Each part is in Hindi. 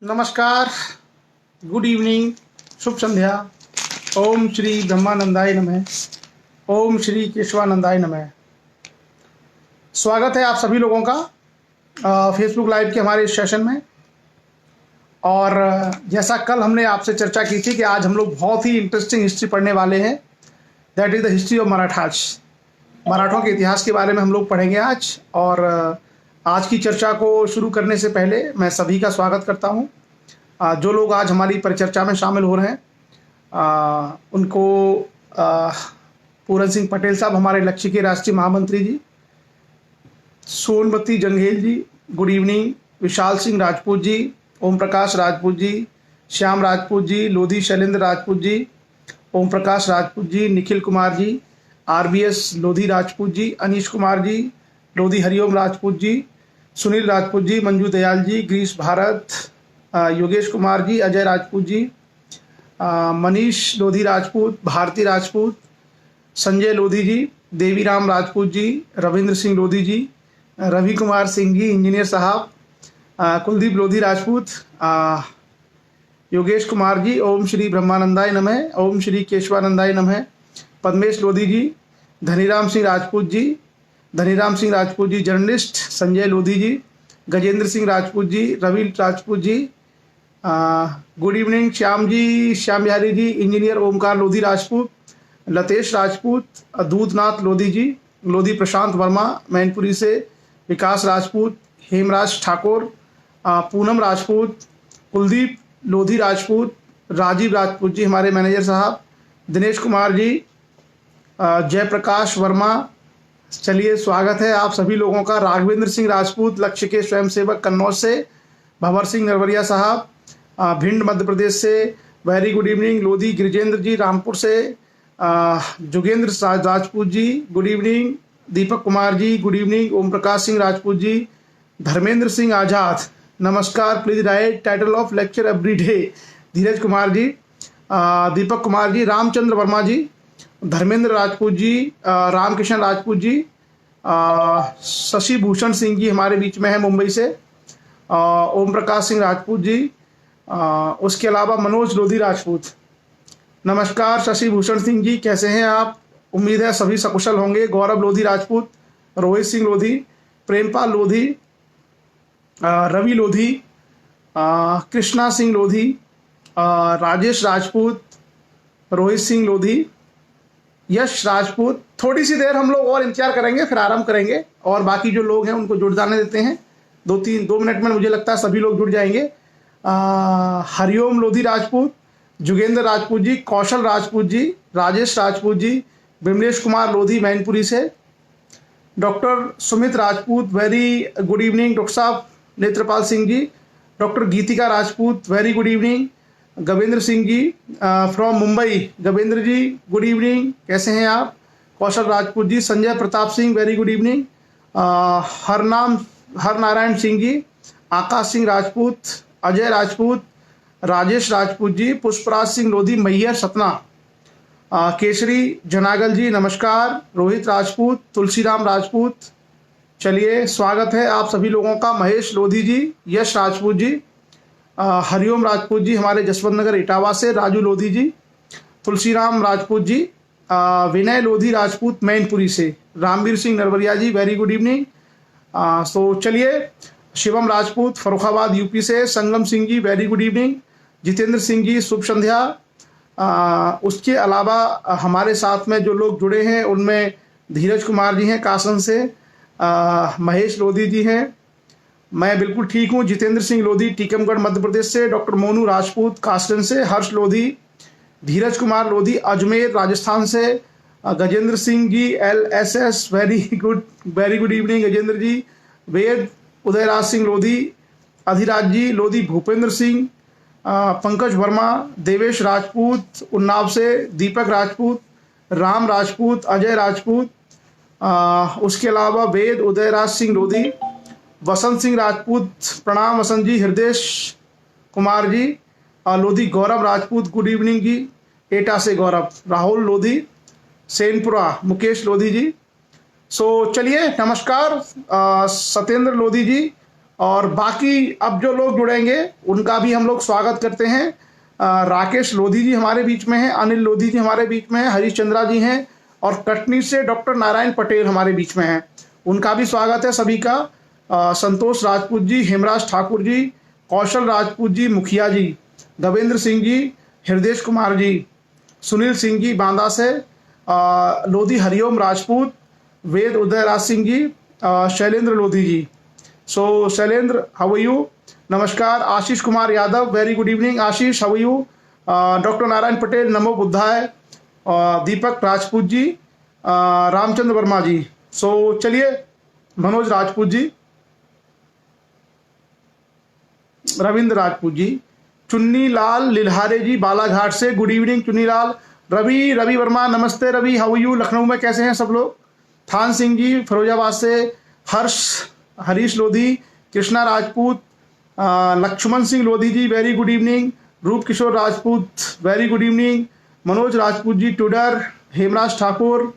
नमस्कार, गुड इवनिंग, शुभ संध्या। ओम श्री ब्रह्मानंदाय नमः। ओम श्री केशवानंदाय नमः। स्वागत है आप सभी लोगों का फेसबुक लाइव के हमारे इस सेशन में। और जैसा कल हमने आपसे चर्चा की थी कि आज हम लोग बहुत ही इंटरेस्टिंग हिस्ट्री पढ़ने वाले हैं। That is the history of Marathas. मराठों के इतिहास के बारे में हम लोग पढ़ेंगे आज। और आज की चर्चा को शुरू करने से पहले मैं सभी का स्वागत करता हूँ। जो लोग आज हमारी परिचर्चा में शामिल हो रहे हैं उनको पूरन सिंह पटेल साहब, हमारे लक्ष्य के राष्ट्रीय महामंत्री जी, सोनमती जंघेल जी, गुड इवनिंग, विशाल सिंह राजपूत जी, ओम प्रकाश राजपूत जी, श्याम राजपूत जी, लोधी शैलेंद्र राजपूत जी, ओम प्रकाश राजपूत जी, निखिल कुमार जी, RBS लोधी राजपूत जी, अनीश कुमार जी, लोधी हरिओम राजपूत जी, सुनील राजपूत जी, मंजू दयाल जी, ग्रीस भारत, योगेश कुमार जी, अजय राजपूत जी, मनीष लोधी राजपूत, भारती राजपूत, संजय लोधी जी, देवीराम राजपूत जी, रविंद्र सिंह लोधी जी, रवि कुमार सिंह जी, इंजीनियर साहब, कुलदीप लोधी राजपूत, योगेश कुमार जी, ओम श्री ब्रह्मानंदाय नमः, ओम श्री केशवानंदाय नमः, पद्मेश लोधी जी, धनीराम सिंह राजपूत जी, जर्नलिस्ट संजय लोधी जी, गजेंद्र सिंह राजपूत जी, Ravi Rajput ji, good evening Shyam ji, Shyam Bihari ji, engineer Omkar Lodhi Rajput, Latesh Rajput, Dudhnath Lodhi जी, लोधी प्रशांत वर्मा मैनपुरी से, विकास राजपूत, हेमराज ठाकुर, पूनम राजपूत, कुलदीप लोधी राजपूत, राजीव राजपूत जी, हमारे मैनेजर साहब, दिनेश कुमार जी, जयप्रकाश वर्मा। चलिए, स्वागत है आप सभी लोगों का। राघवेंद्र सिंह राजपूत, लक्ष्य के स्वयंसेवक कन्नौज से, भंवर सिंह नरवरिया साहब, भिंड मध्य प्रदेश से, very good evening, Lodhi Girijendra ji, Rampur से, Jogendra Rajput ji, good evening, Deepak Kumar ji, good evening, Om Prakash Singh Rajput ji, Dharmendra Singh Azad, नमस्कार, please write title of lecture every day, Dheeraj Kumar ji, Deepak Kumar ji, Ramchandra Verma ji, Dharmendra Rajput ji, Ramkishan Rajput ji, Shashi Bhushan Singh ji हमारे बीच में है मुंबई से, ओम प्रकाश सिंह राजपूत जी, उसके अलावा मनोज लोधी राजपूत। नमस्कार शशि भूषण सिंह जी, कैसे हैं आप? उम्मीद है सभी सकुशल होंगे। गौरव लोधी राजपूत, रोहित सिंह लोधी, प्रेमपाल लोधी, रवि लोधी, कृष्णा सिंह लोधी, राजेश राजपूत, रोहित सिंह लोधी, यश राजपूत। थोड़ी सी देर हम लोग और इंतजार करेंगे, फिर आराम करेंगे और बाकी जो लोग हैं उनको जुड़ जाने देते हैं। 2 मिनट में मुझे लगता है सभी लोग जुड़ जाएंगे। हरिओम लोधी राजपूत, जुगेंद्र राजपूत जी, कौशल राजपूत जी, राजेश राजपूत जी, बिमलेश कुमार लोधी मैनपुरी से, doctor Sumit Rajput, very good evening doctor साहब, Netrapal Singh ji, doctor Geetika Rajput, very good evening, Gavendra Singh ji from Mumbai, Gavendra ji good evening, कैसे हैं आप? Kaushal Rajput ji, Sanjay Pratap Singh, very good evening, Har Narayan Singh ji, Akash Singh Rajput, Ajay Rajput, Rajesh Rajput ji, Pushpraj Singh Lodhi mayor Satna, Kesari Janagal ji नमस्कार, रोहित राजपूत, तुलसीराम राजपूत। चलिए, स्वागत है आप सभी लोगों का। महेश लोधी जी, यश राजपूत जी, हरिओम राजपूत जी हमारे जसवंत नगर इटावा से, राजू लोधी जी, तुलसीराम राजपूत जी, विनय लोधी राजपूत मैनपुरी से, Ramveer Singh Narwariya ji, very good evening. So चलिए, शिवम राजपूत फरुखाबाद यूपी से, Sangam Singh ji, very good evening, Jitendra Singh ji, शुभ संध्या। उसके अलावा हमारे साथ में जो लोग जुड़े हैं उनमें धीरज कुमार जी हैं कासन से, महेश लोधी जी हैं, मैं बिल्कुल ठीक हूँ, जितेंद्र सिंह लोधी टीकमगढ़ मध्य प्रदेश से, डॉक्टर मोनू राजपूत कास्टन से, हर्ष लोधी, धीरज कुमार लोधी अजमेर राजस्थान से, Gajendra Singh ji LSS, very good evening Gajendra ji, Ved Udayraj Singh Lodhi, Adhiraj ji Lodhi, Bhupendra Singh, Pankaj Verma, Devesh Rajput Unnao से, दीपक राजपूत, राम राजपूत, अजय राजपूत, उसके अलावा वेद उदयराज सिंह लोधी, वसंत सिंह राजपूत, प्रणाम वसंत जी, हृदय कुमार जी लोधी, गौरव राजपूत, गुड इवनिंग जी, एटा से गौरव, राहुल लोधी, सेनपुरा, मुकेश लोधी जी। सो चलिए, नमस्कार सत्येंद्र लोधी जी, और बाकी अब जो लोग जुड़ेंगे उनका भी हम लोग स्वागत करते हैं। राकेश लोधी जी हमारे बीच में हैं, अनिल लोधी जी हमारे बीच में हैं, हरीश चंद्रा जी हैं और कटनी से डॉक्टर नारायण पटेल हमारे बीच में हैं, उनका भी स्वागत है सभी का। संतोष राजपूत जी, हेमराज ठाकुर जी, कौशल राजपूत जी, मुखिया जी, देवेंद्र सिंह जी, हृदय कुमार जी, सुनील सिंह जी बांदा से, Lodhi Hariom Rajput, Ved Uday Raj Singh ji, Shailendra Lodhi ji. So Shailendra, how are you? नमस्कार। Ashish Kumar Yadav, very good evening Ashish, how are you? Doctor Narayan Patel, नमो बुद्धाय। दीपक राजपूत जी, रामचंद्र वर्मा जी। सो चलिए, मनोज राजपूत जी, रविंद्र राजपूत जी, चुन्नी लाल लिल्हारे जी बालाघाट से, गुड इवनिंग चुन्नी लाल। रवि वर्मा, नमस्ते रवि, हाउ यू? लखनऊ में कैसे हैं सब लोग? थान सिंह जी फिरोजाबाद से, Harish Lodhi, Krishna Rajput, Lakshman Singh Lodhi ji, very good evening. Roop Kishore Rajput, very good evening. Manoj Rajput ji टूडर, हेमराज ठाकुर,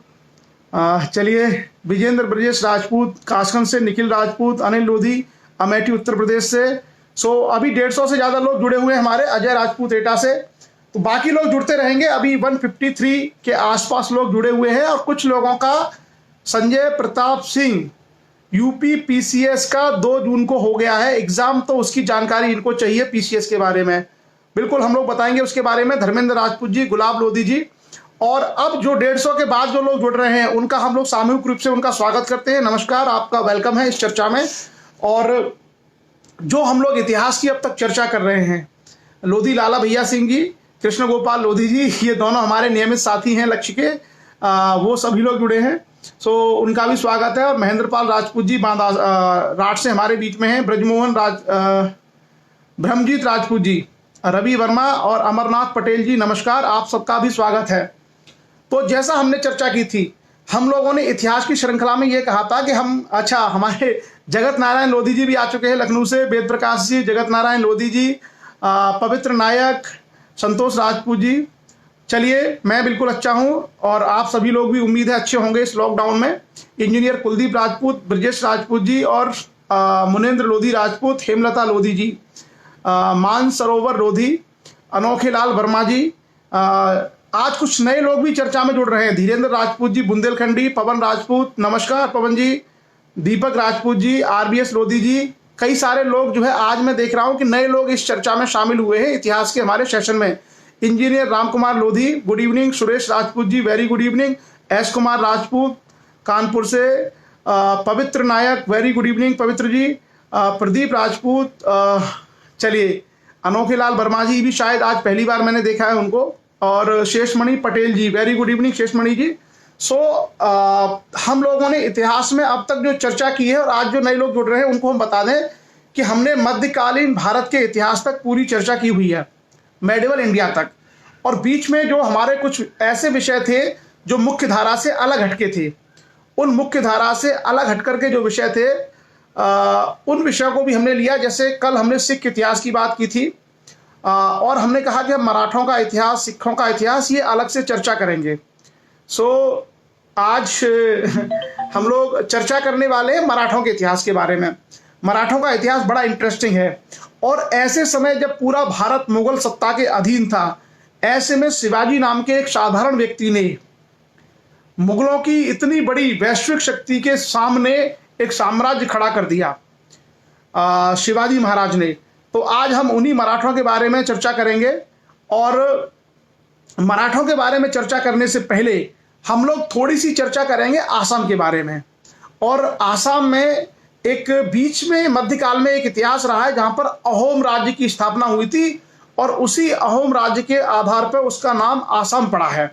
चलिए, विजेंद्र ब्रजेश राजपूत कासगंज से, निखिल राजपूत, अनिल लोधी अमेठी उत्तर प्रदेश से। सो अभी 150 से ज़्यादा लोग जुड़े हुए हैं हमारे, अजय राजपूत एटा से। तो बाकी लोग जुड़ते रहेंगे। अभी 153 के आसपास लोग जुड़े हुए हैं और कुछ लोगों का संजय प्रताप सिंह यूपी पीसीएस का 2 जून को हो गया है एग्जाम, तो उसकी जानकारी इनको चाहिए पीसीएस के बारे में। बिल्कुल हम लोग बताएंगे उसके बारे में। धर्मेंद्र राजपूत जी, गुलाब लोधी जी। और अब जो 150 के बाद जो लोग जुड़ रहे हैं उनका हम लोग सामूहिक रूप से उनका स्वागत करते हैं। नमस्कार, आपका वेलकम है इस चर्चा में। और जो हम लोग इतिहास की अब तक चर्चा कर रहे हैं, लोधी लाला भैया सिंह जी, कृष्ण गोपाल लोधी जी, ये दोनों हमारे नियमित साथी हैं लक्ष्य के, वो सभी लोग जुड़े हैं। सो उनका भी स्वागत है। और महेंद्र पाल राजपूत जी बांदा राठ से हमारे बीच में हैं। ब्रजमोहन ब्रह्मजीत राजपूत जी, रवि वर्मा और अमरनाथ पटेल जी, नमस्कार, आप सबका भी स्वागत है। तो जैसा हमने चर्चा की थी, हम लोगों ने इतिहास की श्रृंखला में ये कहा था कि हमारे जगत नारायण लोधी जी भी आ चुके हैं लखनऊ से, वेद प्रकाश जी, जगत नारायण लोधी जी, पवित्र नायक, संतोष राजपूत जी। चलिए, मैं बिल्कुल अच्छा हूं और आप सभी लोग भी उम्मीद है अच्छे होंगे इस लॉकडाउन में। इंजीनियर कुलदीप राजपूत, ब्रजेश राजपूत जी और मुनेन्द्र लोधी राजपूत, हेमलता लोधी जी, मान सरोवर लोधी, अनोखे लाल वर्मा जी। आज कुछ नए लोग भी चर्चा में जुड़ रहे हैं। धीरेन्द्र राजपूत जी बुंदेलखंडी, पवन राजपूत, नमस्कार पवन जी, दीपक राजपूत जी, आरबीएस लोधी जी। कई सारे लोग जो है आज मैं देख रहा हूं कि नए लोग इस चर्चा में शामिल हुए हैं इतिहास के हमारे सेशन में। Engineer Ramkumar Lodhi, good evening. Suresh Rajput ji, very good evening. S Kumar Rajput Kanpur से, पवित्र नायक, वेरी गुड इवनिंग पवित्र जी। प्रदीप राजपूत, चलिए, अनोखे लाल वर्मा जी भी शायद आज पहली बार मैंने देखा है उनको। और शेषमणि पटेल जी, वेरी गुड इवनिंग शेषमणि जी। सो हम लोगों ने इतिहास में अब तक जो चर्चा की है और आज जो नए लोग जुड़ रहे हैं उनको हम बता दें कि हमने मध्यकालीन भारत के इतिहास तक पूरी चर्चा की हुई है, मेडिवल इंडिया तक। और बीच में जो हमारे कुछ ऐसे विषय थे जो मुख्य धारा से अलग हटके थे, उन मुख्य धारा से अलग हटकर के जो विषय थे उन विषयों को भी हमने लिया। जैसे कल हमने सिख इतिहास की बात की थी और हमने कहा कि हम मराठों का इतिहास, सिखों का इतिहास, ये अलग से चर्चा करेंगे। सो आज हम लोग चर्चा करने वाले हैं मराठों के इतिहास के बारे में। मराठों का इतिहास बड़ा इंटरेस्टिंग है और ऐसे समय जब पूरा भारत मुगल सत्ता के अधीन था, ऐसे में शिवाजी नाम के एक साधारण व्यक्ति ने मुगलों की इतनी बड़ी वैश्विक शक्ति के सामने एक साम्राज्य खड़ा कर दिया, शिवाजी महाराज ने। तो आज हम उन्हीं मराठों के बारे में चर्चा करेंगे। और मराठों के बारे में चर्चा करने से पहले हम लोग थोड़ी सी चर्चा करेंगे आसाम के बारे में। और आसाम में एक बीच में मध्यकाल में एक इतिहास रहा है जहां पर अहोम राज्य की स्थापना हुई थी और उसी अहोम राज्य के आधार पर उसका नाम आसाम पड़ा है।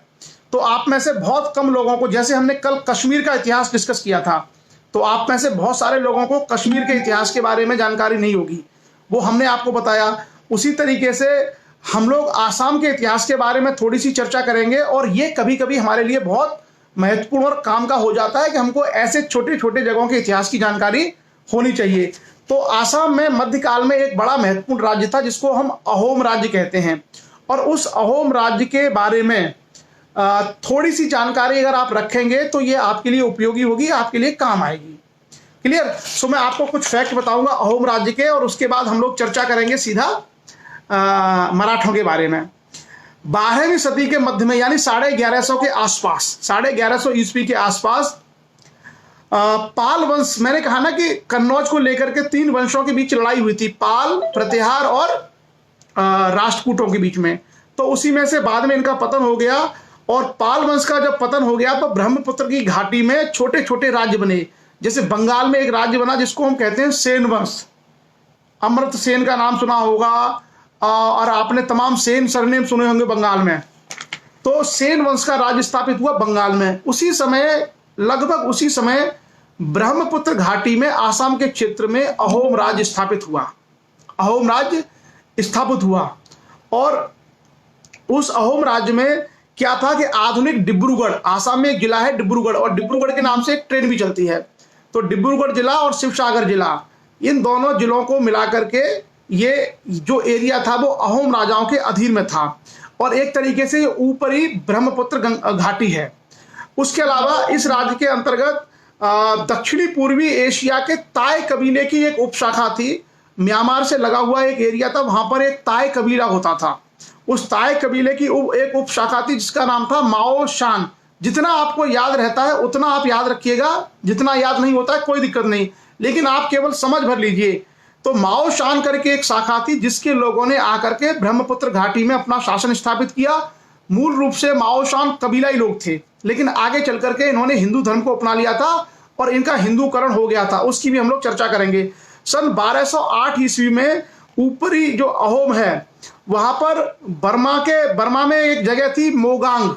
तो आप में से बहुत कम लोगों को, जैसे हमने कल कश्मीर का इतिहास डिस्कस किया था, तो आप में से बहुत सारे लोगों को कश्मीर के इतिहास के बारे में जानकारी नहीं होगी, वो हमने आपको बताया। उसी तरीके से हम लोग आसाम के इतिहास के बारे में थोड़ी सी चर्चा करेंगे। और ये कभी कभी हमारे लिए बहुत महत्वपूर्ण और काम का हो जाता है कि हमको ऐसे छोटे छोटे जगहों के इतिहास की जानकारी होनी चाहिए। तो आसाम में मध्यकाल में एक बड़ा महत्वपूर्ण राज्य था जिसको हम अहोम राज्य कहते हैं। और उस अहोम राज्य के बारे में थोड़ी सी जानकारी अगर आप रखेंगे तो ये आपके लिए उपयोगी होगी, आपके लिए काम आएगी। क्लियर। सो मैं आपको कुछ फैक्ट बताऊंगा अहोम राज्य के, और उसके बाद हम लोग चर्चा करेंगे सीधा मराठों के बारे में। 12वीं सदी के मध्य में यानी 1150 के आसपास, 1150 ईस्वी के आसपास पाल वंश, मैंने कहा ना कि कन्नौज को लेकर के 3 वंशों के बीच लड़ाई हुई थी, पाल, प्रतिहार और राष्ट्रकूटों के बीच में। तो उसी में से बाद में इनका पतन हो गया, और पाल वंश का जब पतन हो गया तो ब्रह्मपुत्र की घाटी में छोटे छोटे राज्य बने। जैसे बंगाल में एक राज्य बना जिसको हम कहते हैं सेन वंश, अमृत सेन का नाम सुना होगा, और आपने तमाम सेन सरनेम सुने होंगे बंगाल में। तो सेन वंश का राज्य स्थापित हुआ बंगाल में। उसी समय, लगभग उसी समय ब्रह्मपुत्र घाटी में आसाम के क्षेत्र में अहोम राज्य स्थापित हुआ, अहोम राज्य स्थापित हुआ। और उस अहोम राज्य में क्या था कि आधुनिक डिब्रूगढ़, आसाम में एक जिला है डिब्रूगढ़, और डिब्रूगढ़ के नाम से एक ट्रेन भी चलती है। तो डिब्रूगढ़ जिला और शिवसागर जिला, इन दोनों जिलों को मिलाकर के ये जो एरिया था वो अहोम राजाओं के अधीन में था, और एक तरीके से ऊपरी ब्रह्मपुत्र घाटी है। उसके अलावा इस राज्य के अंतर्गत दक्षिणी पूर्वी एशिया के ताय कबीले की एक उपशाखा थी। म्यांमार से लगा हुआ एक एरिया था, वहां पर एक ताय कबीला होता था। उस ताय कबीले की एक उपशाखा थी जिसका नाम था माओ शान। जितना आपको याद रहता है उतना आप याद रखिएगा, जितना याद नहीं होता है कोई दिक्कत नहीं, लेकिन आप केवल समझ भर लीजिए। तो माओ शान करके एक शाखा थी जिसके लोगों ने आकर के ब्रह्मपुत्र घाटी में अपना शासन स्थापित किया। मूल रूप से माओ शान कबीला ही लोग थे, लेकिन आगे चल करके इन्होंने हिंदू धर्म को अपना लिया था और इनका हिंदूकरण हो गया था, उसकी भी हम लोग चर्चा करेंगे। सन 1208 ईस्वी में ऊपरी जो अहोम है वहां पर बर्मा में एक जगह थी मोगांग,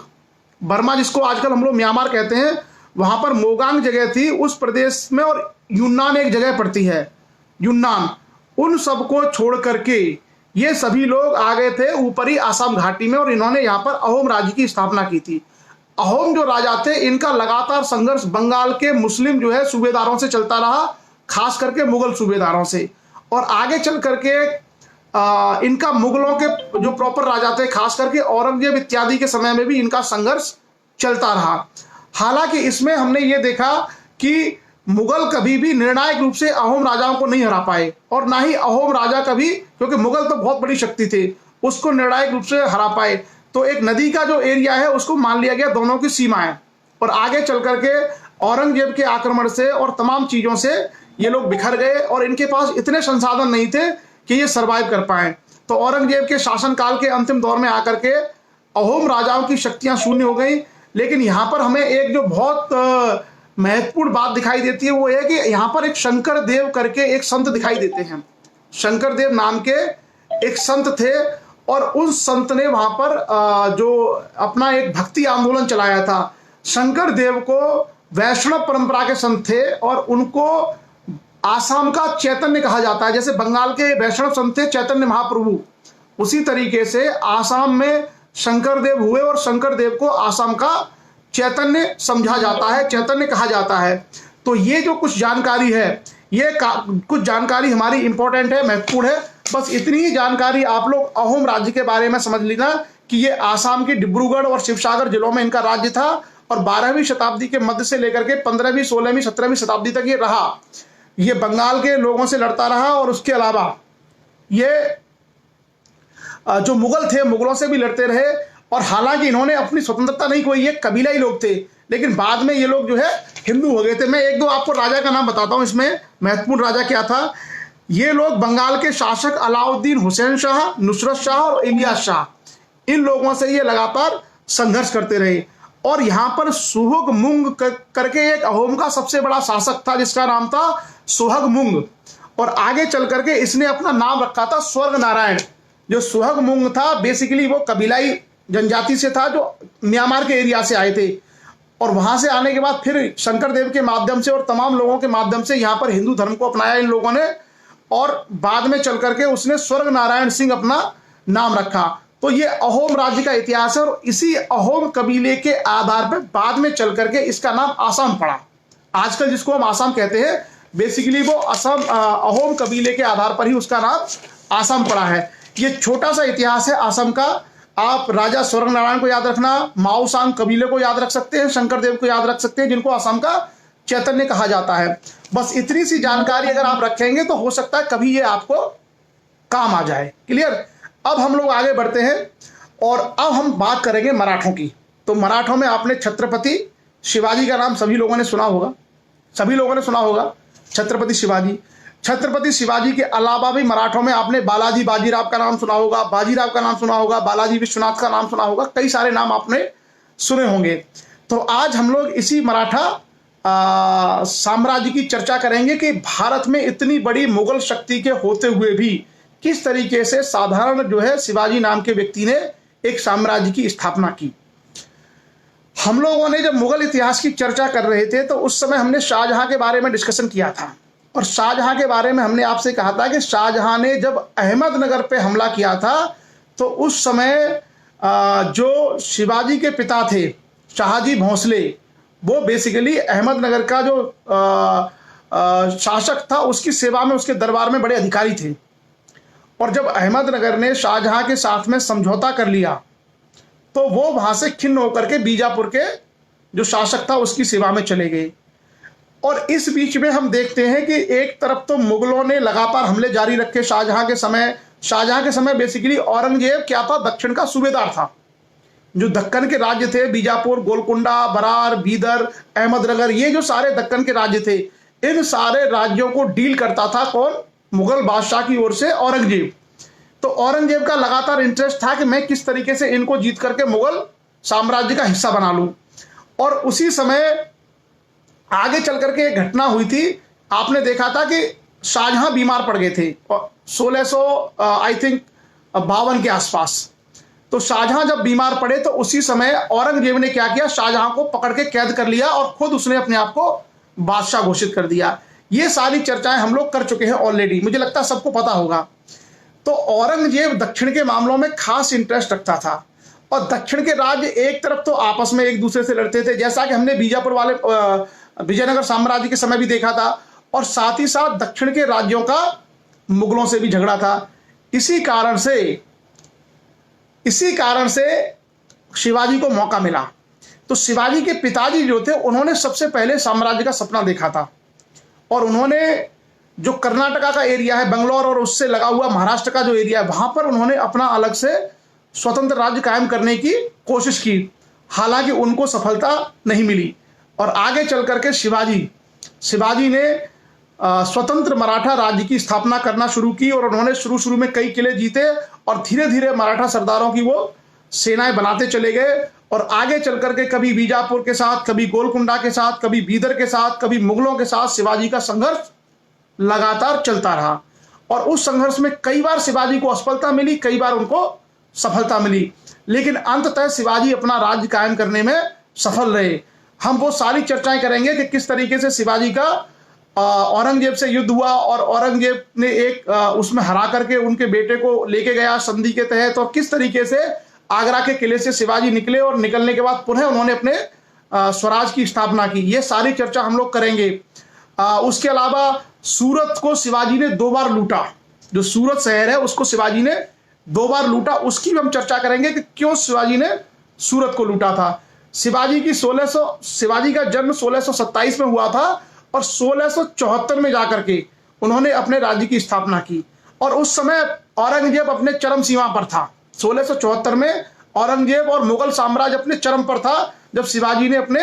बर्मा जिसको आजकल हम लोग म्यांमार कहते हैं, वहां पर मोगांग जगह थी उस प्रदेश में, और यूनान एक जगह पड़ती है, यूनान। उन सबको छोड़ करके ये सभी लोग आ गए थे ऊपरी आसाम घाटी में, और इन्होंने यहाँ पर अहोम राज्य की स्थापना की थी। अहोम जो राजा थे इनका लगातार संघर्ष बंगाल के मुस्लिम जो है सूबेदारों से चलता रहा, खास करके मुगल सूबेदारों से, और आगे चल करके इनका मुगलों के जो प्रॉपर राजा थे, खास करके औरंगजेब इत्यादि के समय में भी इनका संघर्ष चलता रहा। हालांकि इसमें हमने ये देखा कि मुगल कभी भी निर्णायक रूप से अहोम राजाओं को नहीं हरा पाए, और ना ही अहोम राजा कभी, क्योंकि मुगल तो बहुत बड़ी शक्ति थे, उसको निर्णायक रूप से हरा पाए। तो एक नदी का जो एरिया है उसको मान लिया गया दोनों की सीमाएं, और आगे चल करके औरंगजेब के आक्रमण से और तमाम चीजों से ये लोग बिखर गए, और इनके पास इतने संसाधन नहीं थे कि ये सरवाइव कर पाए। तो औरंगजेब के शासनकाल के अंतिम दौर में आकर के अहोम राजाओं की शक्तियां शून्य हो गई। लेकिन यहाँ पर हमें एक जो बहुत महत्वपूर्ण बात दिखाई देती है वो है कि यहाँ पर एक शंकर देव करके एक संत दिखाई देते हैं। शंकर देव नाम के एक संत थे, और उस संत ने वहां पर जो अपना एक भक्ति आंदोलन चलाया था। शंकर देव को वैष्णव परंपरा के संत थे, और उनको आसाम का चैतन्य कहा जाता है। जैसे बंगाल के वैष्णव संत थे चैतन्य महाप्रभु, उसी तरीके से आसाम में शंकर देव हुए, और शंकर देव को आसाम का चैतन्य समझा जाता है, चैतन्य कहा जाता है। तो ये जो कुछ जानकारी है, ये कुछ जानकारी हमारी इंपॉर्टेंट है, महत्वपूर्ण है। बस इतनी ही जानकारी आप लोग अहोम राज्य के बारे में समझ लेना कि ये आसाम के डिब्रूगढ़ और शिवसागर जिलों में इनका राज्य था, और 12वीं शताब्दी के मध्य से लेकर के 15वीं, 16वीं, 17वीं शताब्दी तक ये रहा। ये बंगाल के लोगों से लड़ता रहा, और उसके अलावा ये जो मुगल थे मुगलों से भी लड़ते रहे। और हालांकि इन्होंने अपनी स्वतंत्रता नहीं खोई, ये कबीला ही लोग थे, लेकिन बाद में ये लोग जो है हिंदू हो गए थे। मैं एक दो आपको राजा का नाम बताता हूं, इसमें महत्वपूर्ण राजा क्या था। ये लोग बंगाल के शासक अलाउद्दीन हुसैन शाह, नुसरत शाह और इलियास शाह, इन लोगों से ये लगातार संघर्ष करते रहे। और यहाँ पर सुहगमुंग करके एक अहोम का सबसे बड़ा शासक था जिसका नाम था सुहगमुंग, और आगे चल करके इसने अपना नाम रखा था स्वर्ग नारायण। जो सुहगमुंग था बेसिकली वो कबीलाई जनजाति से था जो म्यांमार के एरिया से आए थे, और वहां से आने के बाद फिर शंकर देव के माध्यम से और तमाम लोगों के माध्यम से यहाँ पर हिंदू धर्म को अपनाया इन लोगों ने, और बाद में चल करके उसने स्वर्ग नारायण सिंह अपना नाम रखा। तो ये अहोम राज्य का इतिहास है, और इसी अहोम कबीले के आधार पर बाद में चल करके इसका नाम आसाम पड़ा। आजकल जिसको हम आसाम कहते हैं बेसिकली वो असम अहोम कबीले के आधार पर ही उसका नाम आसाम पड़ा है। ये छोटा सा इतिहास है आसाम का। आप राजा स्वर्ग नारायण को याद रखना, माओसांग कबीले को याद रख सकते हैं, शंकर देव को याद रख सकते हैं, जिनको आसाम का चैतन्य कहा जाता है। बस इतनी सी जानकारी अगर आप रखेंगे तो हो सकता है कभी ये आपको काम आ जाए। क्लियर। अब हम लोग आगे बढ़ते हैं और अब हम बात करेंगे मराठों की। तो मराठों में आपने छत्रपति शिवाजी का नाम सभी लोगों ने सुना होगा, सभी लोगों ने सुना होगा छत्रपति शिवाजी। छत्रपति शिवाजी के अलावा भी मराठों में आपने बालाजी बाजीराव का नाम सुना होगा, बाजीराव का नाम सुना होगा, बालाजी विश्वनाथ का नाम सुना होगा, कई सारे नाम आपने सुने होंगे। तो आज हम लोग इसी मराठा साम्राज्य की चर्चा करेंगे कि भारत में इतनी बड़ी मुगल शक्ति के होते हुए भी किस तरीके से साधारण जो है शिवाजी नाम के व्यक्ति ने एक साम्राज्य की स्थापना की। हम लोगों ने जब मुगल इतिहास की चर्चा कर रहे थे तो उस समय हमने शाहजहां के बारे में डिस्कशन किया था, और शाहजहां के बारे में हमने आपसे कहा था कि शाहजहां ने जब अहमदनगर पे हमला किया था तो उस समय जो शिवाजी के पिता थे शाहजी भोंसले, वो बेसिकली अहमदनगर का जो शासक था उसकी सेवा में, उसके दरबार में बड़े अधिकारी थे। और जब अहमदनगर ने शाहजहां के साथ में समझौता कर लिया तो वो वहां से खिन्न होकर के बीजापुर के जो शासक था उसकी सेवा में चले गए। और इस बीच में हम देखते हैं कि एक तरफ तो मुगलों ने लगातार हमले जारी रखे शाहजहां के समय। शाहजहां के समय बेसिकली औरंगजेब क्या था, दक्षिण का सूबेदार था। जो दक्कन के राज्य थे, बीजापुर, गोलकुंडा, बरार, बीदर, अहमदनगर, ये जो सारे दक्कन के राज्य थे, इन सारे राज्यों को डील करता था कौन, मुगल बादशाह की ओर से औरंगजेब। तो औरंगजेब का लगातार इंटरेस्ट था कि मैं किस तरीके से इनको जीत करके मुगल साम्राज्य का हिस्सा बना लूं। और उसी समय आगे चल करके एक घटना हुई थी, आपने देखा था कि शाहजहां बीमार पड़ गए थे 1652 के आसपास। तो शाहजहां जब बीमार पड़े तो उसी समय औरंगजेब ने क्या किया, शाहजहां को पकड़ के कैद कर लिया और खुद उसने अपने आप को बादशाह घोषित कर दिया। ये सारी चर्चाएं हम लोग कर चुके हैं ऑलरेडी, मुझे लगता है सबको पता होगा। तो औरंगजेब दक्षिण के मामलों में खास इंटरेस्ट रखता था, और दक्षिण के राज्य एक तरफ तो आपस में एक दूसरे से लड़ते थे, जैसा कि हमने बीजापुर वाले विजयनगर साम्राज्य के समय भी देखा था, और साथ ही साथ दक्षिण के राज्यों का मुगलों से भी झगड़ा था। इसी कारण से शिवाजी को मौका मिला। तो शिवाजी के पिताजी जो थे उन्होंने सबसे पहले साम्राज्य का सपना देखा था, और उन्होंने जो कर्नाटका का एरिया है, बंगलौर और उससे लगा हुआ महाराष्ट्र का जो एरिया है, वहां पर उन्होंने अपना अलग से स्वतंत्र राज्य कायम करने की कोशिश की। हालांकि उनको सफलता नहीं मिली, और आगे चल करके शिवाजी ने स्वतंत्र मराठा राज्य की स्थापना करना शुरू की, और उन्होंने शुरू में कई किले जीते, और धीरे धीरे मराठा सरदारों की वो सेनाएं बनाते चले गए। और आगे चल करके कभी बीजापुर के साथ, कभी गोलकुंडा के साथ, कभी बीदर के साथ, कभी मुगलों के साथ शिवाजी का संघर्ष लगातार चलता रहा। और उस संघर्ष में कई बार शिवाजी को असफलता मिली, कई बार उनको सफलता मिली, लेकिन अंततः शिवाजी अपना राज्य कायम करने में सफल रहे। हम वो सारी चर्चाएं करेंगे कि किस तरीके से शिवाजी का औरंगजेब से युद्ध हुआ, और औरंगजेब ने एक उसमें हरा करके उनके बेटे को लेके गया संधि के तहत, और किस तरीके से आगरा के किले से शिवाजी निकले, और निकलने के बाद पुनः उन्होंने अपने स्वराज की स्थापना की। ये सारी चर्चा हम लोग करेंगे। उसके अलावा सूरत को शिवाजी ने 2 बार लूटा, जो सूरत शहर है उसको शिवाजी ने 2 बार लूटा, उसकी भी हम चर्चा करेंगे कि क्यों शिवाजी ने सूरत को लूटा था। शिवाजी का जन्म 1627 में हुआ था, और 1674 में जाकर के उन्होंने अपने राज्य की स्थापना की। और उस समय औरंगजेब अपने चरम सीमा पर था। 1674 में औरंगजेब और मुगल साम्राज्य अपने चरम पर था जब शिवाजी ने अपने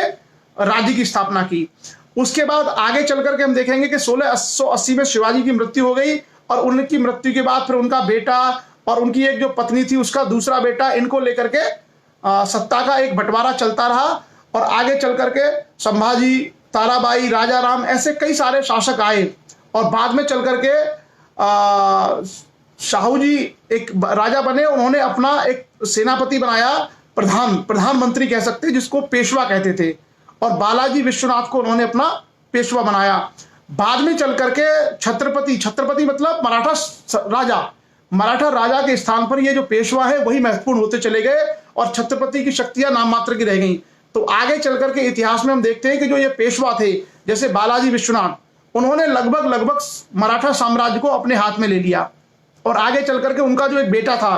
राज्य की स्थापना की। उसके बाद आगे चल करके हम देखेंगे कि 1680 में शिवाजी की मृत्यु हो गई, और उनकी मृत्यु के बाद फिर उनका बेटा और उनकी एक जो पत्नी थी उसका दूसरा बेटा, इनको लेकर के सत्ता का एक बंटवारा चलता रहा। और आगे चल करके संभाजी, ताराबाई, राजा राम, ऐसे कई सारे शासक आए, और बाद में चल करके शाहू जी एक राजा बने। उन्होंने अपना एक सेनापति बनाया, प्रधानमंत्री कह सकते हैं, जिसको पेशवा कहते थे, और बालाजी विश्वनाथ को उन्होंने अपना पेशवा बनाया। बाद में चल करके छत्रपति मतलब मराठा राजा के स्थान पर ये जो पेशवा है वही महत्वपूर्ण होते चले गए, और छत्रपति की शक्तियां नाम मात्र की रह गई। तो आगे चल करके इतिहास में हम देखते हैं कि जो ये पेशवा थे, जैसे बालाजी विश्वनाथ, उन्होंने लगभग मराठा साम्राज्य को अपने हाथ में ले लिया। और आगे चल करके उनका जो एक बेटा था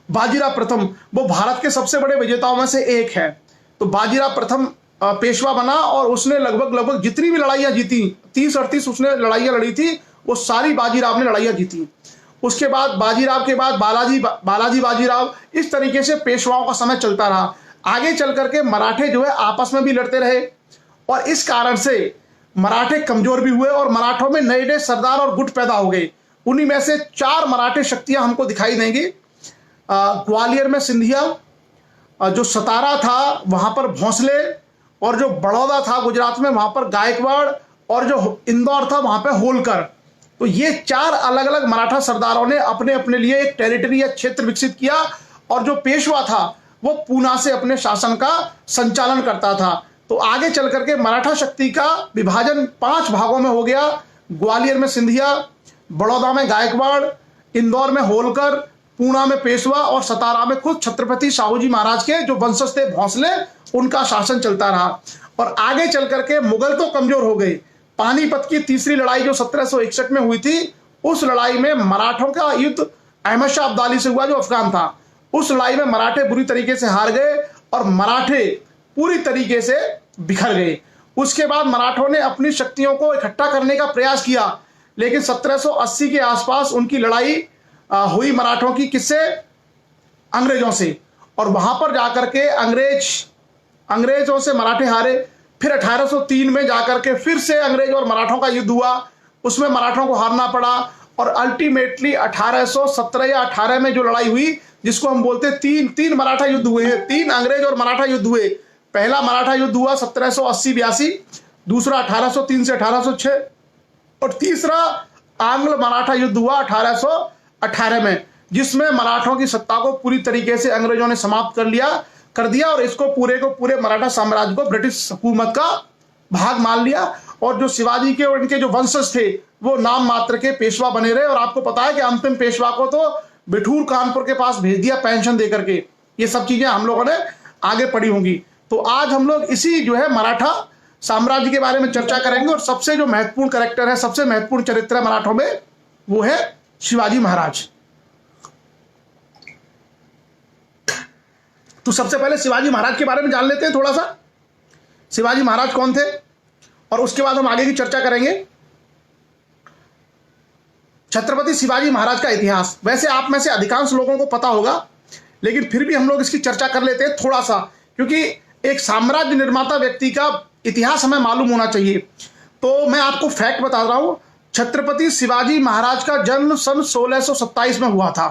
बाजीराव प्रथम, वो भारत के सबसे बड़े विजेताओं में से एक है। तो बाजीराव प्रथम पेशवा बना और उसने लगभग जितनी भी लड़ाइयाँ जीती, 30-38 उसने लड़ाइयाँ लड़ी थी, वो सारी बाजीराव ने लड़ाइयाँ जीती। उसके बाद बाजीराव के बाद बालाजी बाजीराव, इस तरीके से पेशवाओं का समय चलता रहा। आगे चल करके मराठे जो है आपस में भी लड़ते रहे और इस कारण से मराठे कमजोर भी हुए और मराठों में नए नए सरदार और गुट पैदा हो गए। उन्हीं में से 4 मराठे शक्तियां हमको दिखाई देंगी। ग्वालियर में सिंधिया, जो सतारा था वहां पर भोंसले, और जो बड़ौदा था गुजरात में वहां पर गायकवाड़, और जो इंदौर था वहां पर होलकर। तो ये 4 अलग अलग मराठा सरदारों ने अपने अपने लिए एक टेरिटरी या क्षेत्र विकसित किया और जो पेशवा था वो पूना से अपने शासन का संचालन करता था। तो आगे चल करके मराठा शक्ति का विभाजन 5 भागों में हो गया। ग्वालियर में सिंधिया, बड़ौदा में गायकवाड़, इंदौर में होलकर, पूना में पेशवा और सतारा में खुद छत्रपति शाहूजी महाराज के जो वंशज थे भोंसले, उनका शासन चलता रहा। और आगे चल करके मुगल तो कमजोर हो गए। पानीपत की तीसरी लड़ाई जो 1761 में हुई थी, उस लड़ाई में मराठों का युद्ध अहमद शाह अब्दाली से हुआ जो अफगान था। उस लड़ाई में मराठे बुरी तरीके से हार गए और मराठे पूरी तरीके से बिखर गए। उसके बाद मराठों ने अपनी शक्तियों को इकट्ठा करने का प्रयास किया, लेकिन 1780 के आसपास उनकी लड़ाई हुई मराठों की, किससे? अंग्रेजों से। और वहां पर जाकर के अंग्रेजों से मराठे हारे। फिर 1803 में जाकर के फिर से अंग्रेज और मराठों का युद्ध हुआ, उसमें मराठों को हारना पड़ा और अल्टीमेटली 1817 या 18 में जो लड़ाई हुई, जिसको हम बोलते हैं तीन मराठा युद्ध हुए हैं, 3 अंग्रेज और मराठा युद्ध हुए। पहला मराठा युद्ध हुआ 1780-82, दूसरा 1803 से 1806 और तीसरा आंग्ल मराठा युद्ध हुआ 1818 में, जिसमें मराठों की सत्ता को पूरी तरीके से अंग्रेजों ने समाप्त कर दिया और इसको पूरे को पूरे मराठा साम्राज्य को ब्रिटिश हुकूमत का भाग मान लिया। और जो शिवाजी के और इनके जो वंशज थे वो नाम मात्र के पेशवा बने रहे। और आपको पता है कि अंतिम पेशवा को तो बिठूर कानपुर के पास भेज दिया पेंशन देकर के। ये सब चीजें हम लोगों ने आगे पढ़ी होंगी। तो आज हम लोग इसी जो है मराठा साम्राज्य के बारे में चर्चा करेंगे और सबसे जो महत्वपूर्ण कैरेक्टर है, सबसे महत्वपूर्ण चरित्र है मराठों में, वो है शिवाजी महाराज। तो सबसे पहले शिवाजी महाराज के बारे में जान लेते हैं थोड़ा सा। शिवाजी महाराज कौन थे और उसके बाद हम आगे की चर्चा करेंगे। छत्रपति शिवाजी महाराज का इतिहास वैसे आप में से अधिकांश लोगों को पता होगा, लेकिन फिर भी हम लोग इसकी चर्चा कर लेते हैं थोड़ा सा, क्योंकि एक साम्राज्य निर्माता व्यक्ति का इतिहास हमें मालूम होना चाहिए। तो मैं आपको फैक्ट बता रहा हूं, छत्रपति शिवाजी महाराज का जन्म सन 1627 में हुआ था।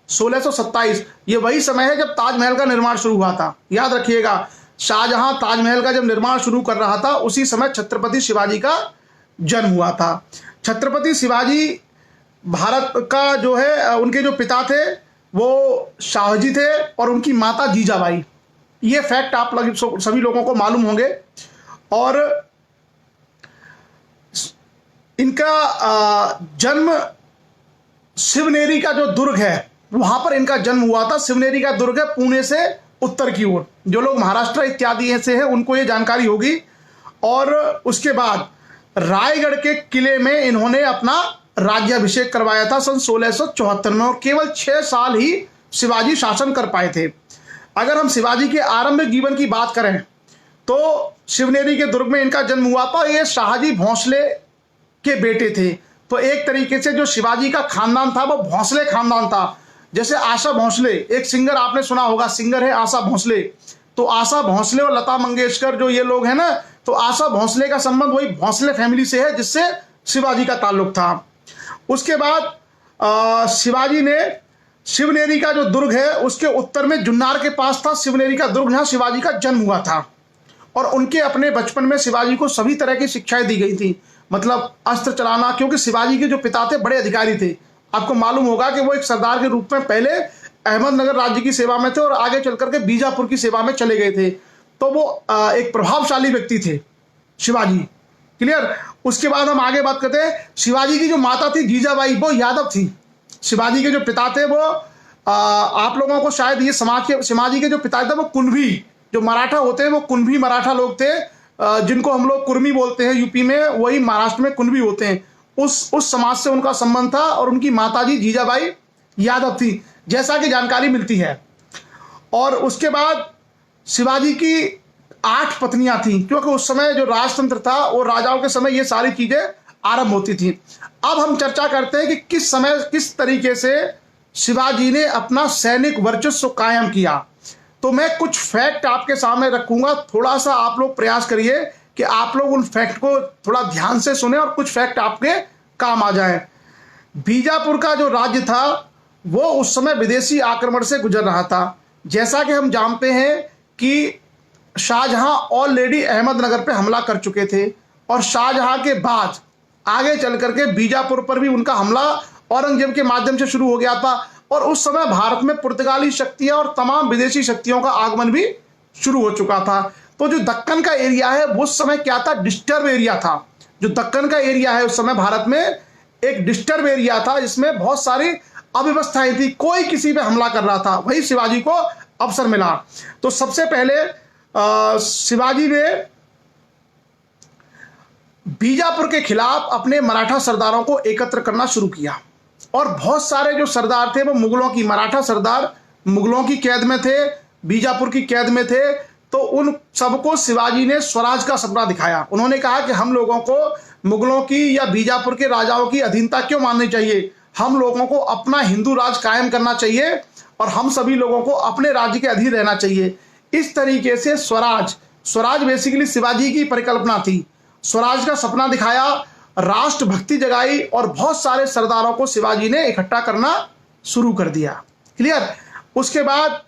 1627 ये वही समय है जब ताजमहल का निर्माण शुरू हुआ था। याद रखिएगा, शाहजहां ताजमहल का जब निर्माण शुरू कर रहा था उसी समय छत्रपति शिवाजी का जन्म हुआ था। छत्रपति शिवाजी भारत का जो है, उनके जो पिता थे वो शाहजी थे और उनकी माता जीजाबाई। ये फैक्ट आप सभी लोगों को मालूम होंगे। और इनका जन्म शिवनेरी का जो दुर्ग है वहां पर इनका जन्म हुआ था। शिवनेरी का दुर्ग है पुणे से उत्तर की ओर। जो लोग महाराष्ट्र इत्यादि से हैं उनको ये जानकारी होगी। और उसके बाद रायगढ़ के किले में इन्होंने अपना राज्याभिषेक करवाया था सन 1674 में और केवल 6 साल ही शिवाजी शासन कर पाए थे। अगर हम शिवाजी के आरंभिक जीवन की बात करें तो शिवनेरी के दुर्ग में इनका जन्म हुआ था। ये शाहजी भोंसले के बेटे थे। तो एक तरीके से जो शिवाजी का खानदान था वो भोंसले खानदान था। जैसे आशा भोंसले, एक सिंगर आपने सुना होगा, सिंगर है आशा भोंसले। तो आशा भोंसले और लता मंगेशकर जो ये लोग हैं ना, तो आशा भोंसले का संबंध वही भोंसले फैमिली से है जिससे शिवाजी का ताल्लुक था। उसके बाद शिवाजी ने शिवनेरी का जो दुर्ग है उसके उत्तर में जुन्नार के पास था शिवनेरी का दुर्ग, जहां शिवाजी का जन्म हुआ था। और उनके अपने बचपन में शिवाजी को सभी तरह की शिक्षाएं दी गई थी, मतलब अस्त्र चलाना, क्योंकि शिवाजी के जो पिता थे बड़े अधिकारी थे। आपको मालूम होगा कि वो एक सरदार के रूप में पहले अहमदनगर राज्य की सेवा में थे और आगे चलकर के बीजापुर की सेवा में चले गए थे। तो वो एक प्रभावशाली व्यक्ति थे शिवाजी। क्लियर। उसके बाद हम आगे बात करते हैं। शिवाजी की जो माता थी जीजाबाई, वो यादव थी। शिवाजी के जो पिता थे वो आप लोगों को शायद ये शिवाजी के जो पिता थे वो कुंभी, जो मराठा होते हैं वो कुंभी मराठा लोग थे, जिनको हम लोग कुर्मी बोलते हैं यूपी में, वही महाराष्ट्र में कुंभी होते हैं। उस समाज से उनका संबंध था और उनकी माताजी जीजाबाई यादव थी, जैसा कि जानकारी मिलती है। और उसके बाद शिवाजी की 8 पत्नियां थीं, क्योंकि उस समय जो राजतंत्र था वो राजाओं के समय ये सारी चीजें आरंभ होती थी। अब हम चर्चा करते हैं कि किस समय किस तरीके से शिवाजी ने अपना सैनिक वर्चस्व कायम किया। तो मैं कुछ फैक्ट आपके सामने रखूंगा, थोड़ा सा आप लोग प्रयास करिए कि आप लोग उन फैक्ट को थोड़ा ध्यान से सुने और कुछ फैक्ट आपके काम आ जाए। बीजापुर का जो राज्य था वो उस समय विदेशी आक्रमण से गुजर रहा था। जैसा कि हम जानते हैं कि शाहजहां ऑलरेडी अहमदनगर पे हमला कर चुके थे और शाहजहां के बाद आगे चल करके बीजापुर पर भी उनका हमला औरंगजेब के माध्यम से शुरू हो गया था। और उस समय भारत में पुर्तगाली शक्तियां और तमाम विदेशी शक्तियों का आगमन भी शुरू हो चुका था। तो जो दक्कन का एरिया है वो उस समय क्या था, डिस्टर्ब एरिया था। जो दक्कन का एरिया है उस समय भारत में एक डिस्टर्ब एरिया था, जिसमें बहुत सारी अव्यवस्थाएं थी, कोई किसी पे हमला कर रहा था। वही शिवाजी को अवसर मिला। तो सबसे पहले शिवाजी ने बीजापुर के खिलाफ अपने मराठा सरदारों को एकत्र करना शुरू किया और बहुत सारे जो सरदार थे वो मुगलों की, मराठा सरदार मुगलों की कैद में थे, बीजापुर की कैद में थे। तो उन सबको शिवाजी ने स्वराज का सपना दिखाया। उन्होंने कहा कि हम लोगों को मुगलों की या बीजापुर के राजाओं की अधीनता क्यों माननी चाहिए, हम लोगों को अपना हिंदू राज कायम करना चाहिए और हम सभी लोगों को अपने राज्य के अधीन रहना चाहिए। इस तरीके से स्वराज बेसिकली शिवाजी की परिकल्पना थी। स्वराज का सपना दिखाया, राष्ट्रभक्ति जगाई और बहुत सारे सरदारों को शिवाजी ने इकट्ठा करना शुरू कर दिया। क्लियर। उसके बाद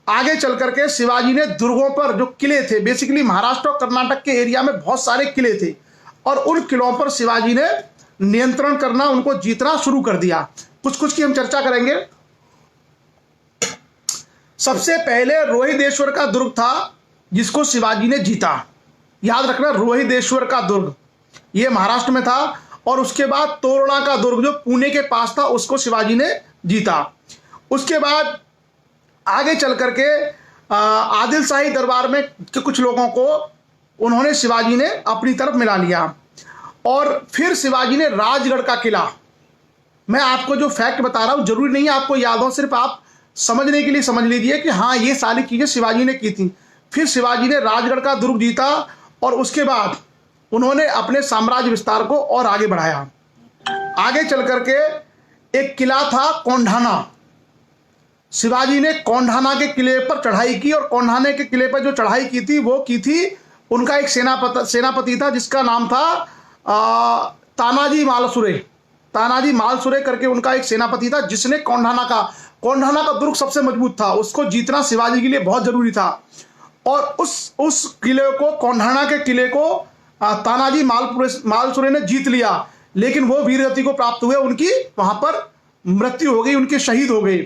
आगे चल करके शिवाजी ने दुर्गों पर जो किले थे, बेसिकली महाराष्ट्र और कर्नाटक के एरिया में बहुत सारे किले थे और उन किलों पर शिवाजी ने नियंत्रण करना, उनको जीतना शुरू कर दिया। कुछ कुछ की हम चर्चा करेंगे। सबसे पहले रोहिदेश्वर का दुर्ग था जिसको शिवाजी ने जीता। याद रखना, रोहिदेश्वर का दुर्ग ये महाराष्ट्र में था। और उसके बाद तोरणा का दुर्ग जो पुणे के पास था उसको शिवाजी ने जीता। उसके बाद आगे चल करके आदिल शाही दरबार में के कुछ लोगों को उन्होंने शिवाजी ने अपनी तरफ मिला लिया। और फिर शिवाजी ने राजगढ़ का किला, मैं आपको जो फैक्ट बता रहा हूं जरूरी नहीं है आपको याद हो, सिर्फ आप समझने के लिए समझ लीजिए कि हाँ ये सारी चीजें शिवाजी ने की थी। फिर शिवाजी ने राजगढ़ का दुर्ग जीता और उसके बाद उन्होंने अपने साम्राज्य विस्तार को और आगे बढ़ाया। आगे चल करके एक किला था कोंढाना। शिवाजी ने कोंढाना के किले पर चढ़ाई की और कोंढाने के किले पर जो चढ़ाई की थी वो की थी उनका एक सेनापति था जिसका नाम था तानाजी मालसुरे। तानाजी मालसुरे करके उनका एक सेनापति था जिसने कोंढाना का दुर्ग सबसे मजबूत था, उसको जीतना शिवाजी के लिए बहुत जरूरी था। और उस किले को, कोंढाना के किले को तानाजी मालसुरे ने जीत लिया, लेकिन वो वीरगति को प्राप्त हुए, उनकी वहां पर मृत्यु हो गई, उनके शहीद हो गए।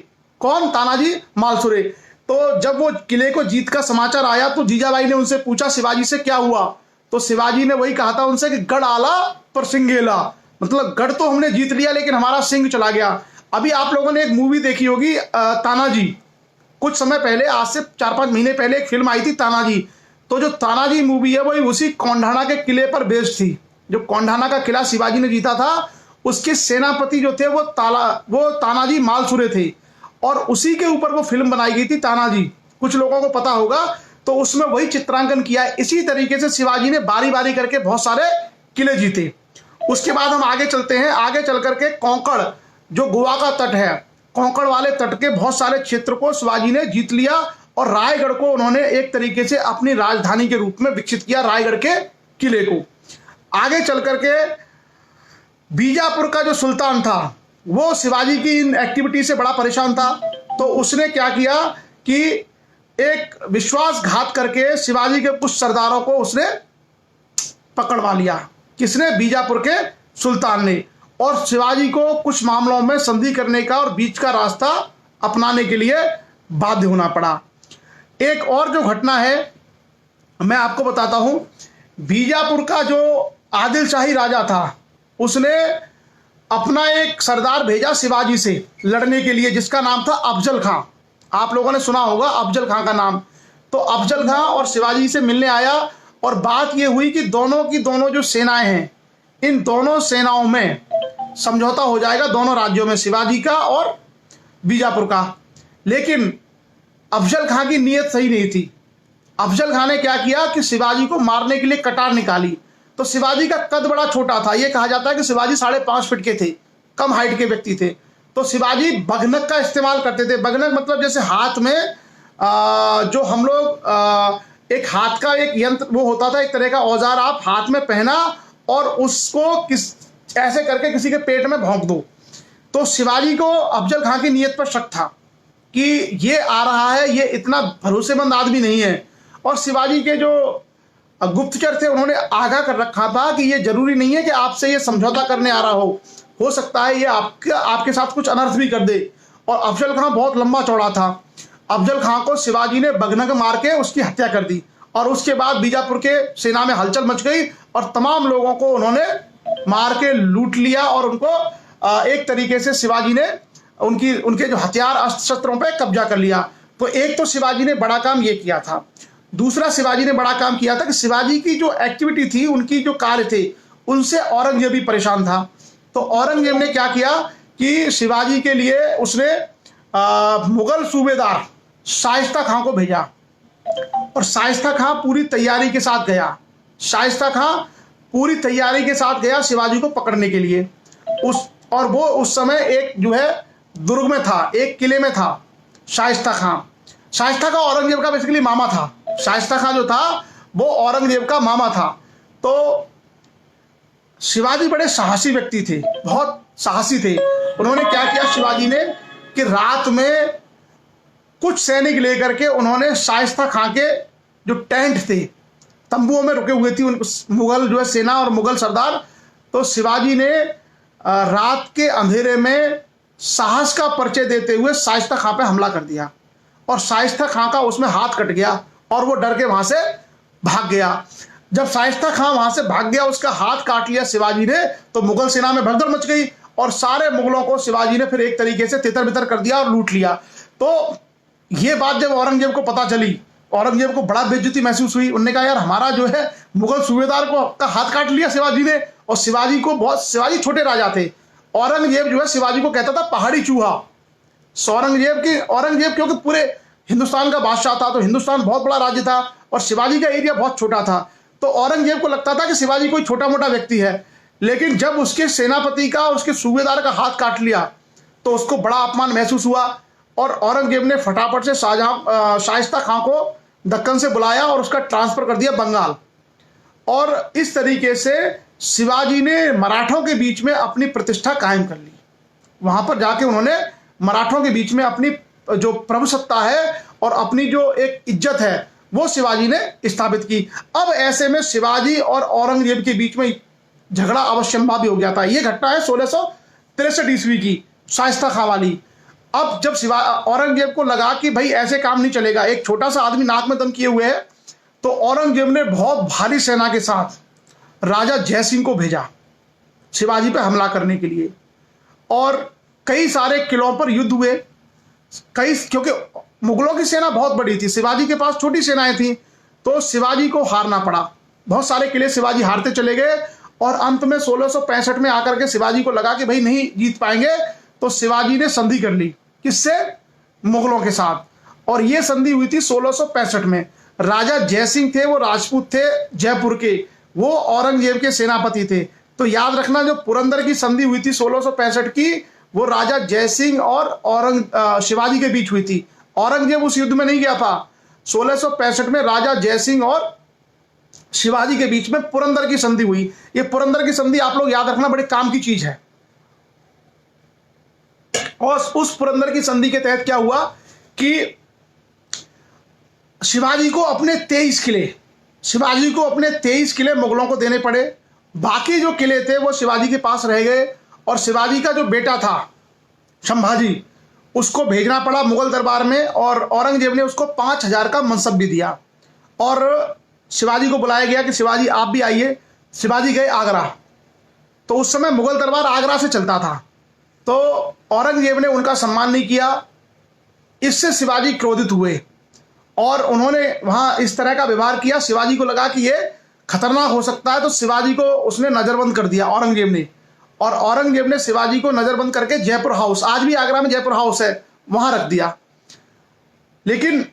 कौन? तानाजी मालसुरे। तो जब वो किले को जीत का समाचार आया तो जीजाबाई ने उनसे पूछा शिवाजी से क्या हुआ, तो शिवाजी ने वही कहा था उनसे कि गढ़ आला पर सिंगेला, मतलब गढ़ तो हमने जीत लिया लेकिन हमारा सिंह चला गया। अभी आप लोगों ने एक मूवी देखी होगी तानाजी, कुछ समय पहले, आज से 4-5 महीने पहले एक फिल्म आई थी तानाजी। तो जो तानाजी मूवी है वो उसी कोंढाना के किले पर बेस्ड थी। जो कोंढाना का किला शिवाजी ने जीता था उसके सेनापति जो थे वो तानाजी मालसुरे थे और उसी के ऊपर वो फिल्म बनाई गई थी तानाजी, कुछ लोगों को पता होगा। तो उसमें वही चित्रांकन किया है। इसी तरीके से शिवाजी ने बारी बारी करके बहुत सारे किले जीते। उसके बाद हम आगे चलते हैं। आगे चल करके कोंकण, जो गोवा का तट है, कोंकण वाले तट के बहुत सारे क्षेत्र को शिवाजी ने जीत लिया और रायगढ़ को उन्होंने एक तरीके से अपनी राजधानी के रूप में विकसित किया, रायगढ़ के किले को। आगे चल करके बीजापुर का जो सुल्तान था वो शिवाजी की इन एक्टिविटी से बड़ा परेशान था। तो उसने क्या किया कि एक विश्वासघात करके शिवाजी के कुछ सरदारों को उसने पकड़वा लिया। किसने? बीजापुर के सुल्तान ने। और शिवाजी को कुछ मामलों में संधि करने का और बीच का रास्ता अपनाने के लिए बाध्य होना पड़ा। एक और जो घटना है मैं आपको बताता हूं। बीजापुर का जो आदिल शाही राजा था उसने अपना एक सरदार भेजा शिवाजी से लड़ने के लिए जिसका नाम था अफजल खां। आप लोगों ने सुना होगा अफजल खां का नाम। तो अफजल खां और शिवाजी से मिलने आया और बात यह हुई कि दोनों की दोनों जो सेनाएं हैं, इन दोनों सेनाओं में समझौता हो जाएगा, दोनों राज्यों में, शिवाजी का और बीजापुर का। लेकिन अफजल खां की नीयत सही नहीं थी। अफजल खान ने क्या किया कि शिवाजी को मारने के लिए कटार निकाली। तो शिवाजी का कद बड़ा छोटा था, यह कहा जाता है कि शिवाजी 5.5 फीट के थे, कम हाइट के व्यक्ति थे। तो शिवाजी बघनक का इस्तेमाल करते थे। बघनक मतलब जैसे हाथ में जो हम लोग एक हाथ का एक यंत्र वो होता था, एक तरह का औजार आप हाथ में पहना और उसको ऐसे करके किसी के पेट में भोंक दो। तो शिवाजी को अफजल खान की नीयत पर शक था कि ये आ रहा है, ये इतना भरोसेमंद आदमी नहीं है। और शिवाजी के जो गुप्तचर थे उन्होंने आगाह कर रखा था कि ये जरूरी नहीं है कि आपसे ये समझौता करने आ रहा हो सकता है ये आपके साथ कुछ अनर्थ भी कर दे। और अफजल खान बहुत लंबा चौड़ा था। अफजल खान को शिवाजी ने बघनक मार के उसकी हत्या कर दी और उसके बाद बीजापुर के सेना में हलचल मच गई और तमाम लोगों को उन्होंने मार के लूट लिया और उनको एक तरीके से शिवाजी ने उनके जो हथियार अस्त्र शस्त्रों पर कब्जा कर लिया। तो एक तो शिवाजी ने बड़ा काम ये किया था। दूसरा शिवाजी ने बड़ा काम किया था कि शिवाजी की जो एक्टिविटी थी, उनकी जो कार्य थे, उनसे औरंगजेब भी परेशान था। तो औरंगजेब ने क्या किया कि शिवाजी के लिए उसने मुगल सूबेदार शाइस्ता खां को भेजा और शाइस्ता खां पूरी तैयारी के साथ गया। शाइस्ता खां पूरी तैयारी के साथ गया शिवाजी को पकड़ने के लिए। वो उस समय एक जो है दुर्ग में था, एक किले में था शाइस्ता खां। शाइस्ता खां औरंगजेब का बेसिकली मामा था। शाइस्ता खां जो था वो औरंगजेब का मामा था। तो शिवाजी बड़े साहसी व्यक्ति थे, बहुत साहसी थे। उन्होंने क्या किया शिवाजी ने कि रात में कुछ सैनिक लेकर के उन्होंने शाइस्ता खां के जो टेंट थे, तंबुओं में रुके हुए थी मुगल जो है सेना और मुगल सरदार। तो शिवाजी ने रात के अंधेरे में साहस का परिचय देते हुए शाइस्ता खां पे हमला कर दिया और शाइस्ता खां का उसमें हाथ कट गया और वो डर के वहां से भाग गया। जब शाइस्ता खां वहां से भाग गया, उसका हाथ काट लिया शिवाजी ने, तो मुगल सेना में भगदड़ मच गई और सारे मुगलों को शिवाजी ने फिर एक तरीके से तितर बितर कर दिया और लूट लिया। तो ये बात जब औरंगजेब को पता चली, औरंगजेब को बड़ा बेइज्जती महसूस हुई। उन्होंने कहा यार हमारा जो है मुगल सूबेदार का हाथ काट लिया शिवाजी ने। और शिवाजी छोटे राजा थे। औरंगजेब जो है शिवाजी को कहता था पहाड़ी चूहा। औरंगजेब क्योंकि पूरे हिंदुस्तान का बादशाह था, तो हिंदुस्तान बहुत बड़ा राज्य था और शिवाजी का एरिया बहुत छोटा था। तो औरंगजेब को लगता था कि शिवाजी कोई छोटा मोटा व्यक्ति है। लेकिन जब उसके सेनापति का, उसके सूबेदार का हाथ काट लिया तो उसको बड़ा अपमान महसूस हुआ और औरंगजेब ने फटाफट से शाइस्ता खां को दक्कन से बुलाया और उसका ट्रांसफर कर दिया बंगाल। और इस तरीके से शिवाजी ने मराठों के बीच में अपनी प्रतिष्ठा कायम कर ली। वहां पर जाके उन्होंने मराठों के बीच में अपनी जो प्रभुसत्ता है और अपनी जो एक इज्जत है वो शिवाजी ने स्थापित की। अब ऐसे में शिवाजी और औरंगजेब के बीच में झगड़ा अवश्यंभावी हो गया था। यह घटना है 1663 ईस्वी की, शाइस्ता खां वाली। अब जब औरंगजेब को लगा कि भाई ऐसे काम नहीं चलेगा, एक छोटा सा आदमी नाक में दम किए हुए है, तो औरंगजेब ने बहुत भारी सेना के साथ राजा जयसिंह को भेजा शिवाजी पर हमला करने के लिए। और कई सारे किलों पर युद्ध हुए। क्योंकि मुगलों की सेना बहुत बड़ी थी, शिवाजी के पास छोटी सेनाएं थी, तो शिवाजी को हारना पड़ा। बहुत सारे किले शिवाजी हारते चले गए और अंत में 1665 में आकर के शिवाजी को लगा कि भाई नहीं जीत पाएंगे, तो शिवाजी ने संधि कर ली। किससे? मुगलों के साथ। और यह संधि हुई थी 1665 में। राजा जयसिंह थे, वो राजपूत थे जयपुर के, वो औरंगजेब के सेनापति थे। तो याद रखना, जो पुरंदर की संधि हुई थी 1665 की, वो राजा जयसिंह और शिवाजी के बीच हुई थी। औरंगजेब उस युद्ध में नहीं गया था। 1665 में राजा जयसिंह और शिवाजी के बीच में पुरंदर की संधि हुई। ये पुरंदर की संधि आप लोग याद रखना, बड़े काम की चीज है। और उस पुरंदर की संधि के तहत क्या हुआ कि शिवाजी को अपने 23 किले मुगलों को देने पड़े। बाकी जो किले थे वो शिवाजी के पास रह गए और शिवाजी का जो बेटा था संभाजी, उसको भेजना पड़ा मुगल दरबार में। और औरंगजेब ने उसको 5000 का मनसब भी दिया और शिवाजी को बुलाया गया कि शिवाजी आप भी आइए। शिवाजी गए आगरा। तो उस समय मुगल दरबार आगरा से चलता था, तो औरंगजेब ने उनका सम्मान नहीं किया। इससे शिवाजी क्रोधित हुए और उन्होंने वहां इस तरह का व्यवहार किया। शिवाजी को लगा कि ये खतरनाक हो सकता है, तो शिवाजी को उसने नजरबंद कर दिया औरंगजेब ने। और औरंगजेब ने शिवाजी को नजरबंद करके जयपुर हाउस, आज भी आगरा में जयपुर हाउस है, वहां रख दिया। लेकिन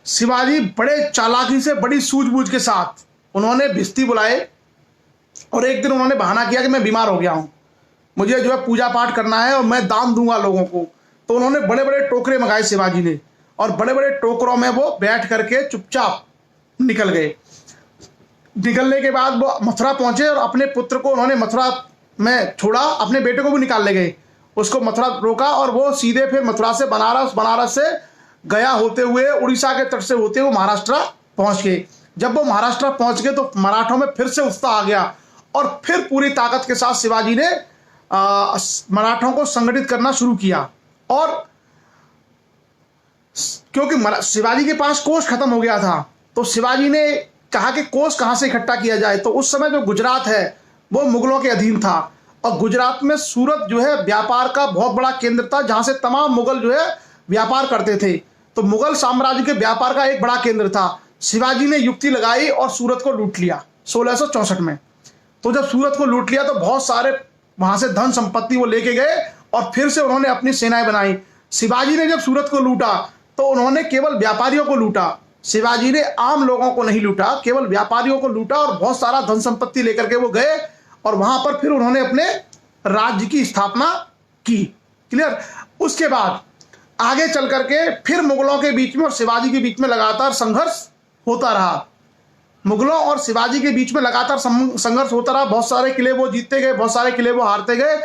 शिवाजी बड़े चालाकी से, बड़ी सूझबूझ के साथ उन्होंने भिस्ती बुलाए और एक दिन उन्होंने बहाना किया कि मैं बीमार हो गया हूं, मुझे जो है पूजा पाठ करना है और मैं दान दूंगा लोगों को। तो उन्होंने बड़े बड़े टोकरे मंगाए शिवाजी ने, और बड़े बड़े टोकरों में वो बैठ करके चुपचाप निकल गए। निकलने के बाद वो मथुरा पहुंचे और अपने पुत्र को उन्होंने मथुरा में छोड़ा, अपने बेटे को भी निकाल ले गए, उसको मथुरा रोका और वो सीधे फिर मथुरा से बनारस, बनारस से गया होते हुए उड़ीसा के तट से होते हुए महाराष्ट्र पहुंच गए। जब वो महाराष्ट्र पहुंच गए तो मराठों में फिर से उत्साह आ गया और फिर पूरी ताकत के साथ शिवाजी ने मराठों को संगठित करना शुरू किया। और क्योंकि शिवाजी के पास कोष खत्म हो गया था, तो शिवाजी ने कहा कि कोष कहां से इकट्ठा किया जाए। तो उस समय जो गुजरात है वो मुगलों के अधीन था, और गुजरात में सूरत जो है व्यापार का बहुत बड़ा केंद्र था, जहां से तमाम मुगल जो है व्यापार करते थे। तो मुगल साम्राज्य के व्यापार का एक बड़ा केंद्र था। शिवाजी ने युक्ति लगाई और सूरत को लूट लिया 1664 में। तो जब सूरत को लूट लिया तो बहुत सारे वहां से धन संपत्ति वो लेके गए और फिर से उन्होंने अपनी सेनाएं बनाई। शिवाजी ने जब सूरत को लूटा तो उन्होंने केवल व्यापारियों को लूटा, शिवाजी ने आम लोगों को नहीं लूटा, केवल व्यापारियों को लूटा और बहुत सारा धन संपत्ति लेकर के वो गए और वहां पर फिर उन्होंने अपने राज्य की स्थापना की। क्लियर। उसके बाद आगे चल करके फिर मुगलों के बीच में और शिवाजी के बीच में लगातार संघर्ष होता रहा। मुगलों और शिवाजी के बीच में लगातार संघर्ष होता रहा। बहुत सारे किले वो जीतते गए, बहुत सारे किले वो हारते गए,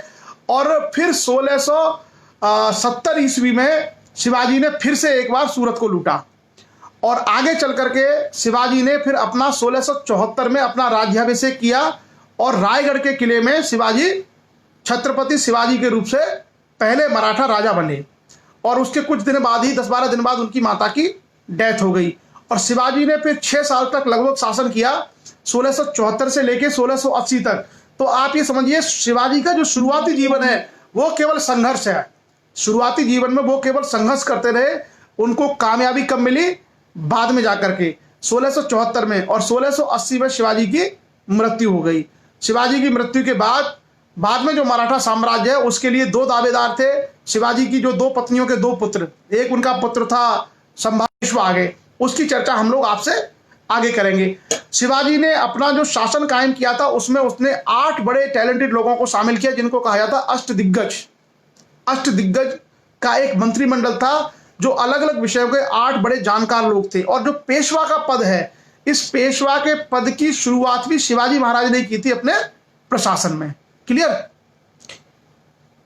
और फिर 1670 ईस्वी में शिवाजी ने फिर से एक बार सूरत को लूटा। और आगे चल करके शिवाजी ने फिर अपना 1674 में अपना राज्याभिषेक किया और रायगढ़ के किले में शिवाजी छत्रपति शिवाजी के रूप से पहले मराठा राजा बने। और उसके कुछ दिन बाद ही 10-12 दिन बाद उनकी माता की डेथ हो गई। और शिवाजी ने फिर 6 साल तक लगभग शासन किया, 1674 से लेकर 1680 तक। तो आप ये समझिए शिवाजी का जो शुरुआती जीवन है वो केवल संघर्ष है। शुरुआती जीवन में वो केवल संघर्ष करते रहे। उनको कामयाबी कब मिली? बाद में जाकर के 1674 में, और 1680 में शिवाजी की मृत्यु हो गई। शिवाजी की मृत्यु के बाद में जो मराठा साम्राज्य है उसके लिए 2 दावेदार थे। शिवाजी की जो 2 पत्नियों के 2 पुत्र, एक उनका पुत्र था संभाजी, आगे उसकी चर्चा हम लोग आपसे आगे करेंगे। शिवाजी ने अपना जो शासन कायम किया था उसमें उसने 8 बड़े टैलेंटेड लोगों को शामिल किया, जिनको कहा जाता अष्टदिग्गज। अष्टदिग्गज का एक मंत्रिमंडल था जो अलग अलग विषयों के 8 बड़े जानकार लोग थे। और जो पेशवा का पद है, इस पेशवा के पद की शुरुआत भी शिवाजी महाराज ने की थी अपने प्रशासन में। क्लियर।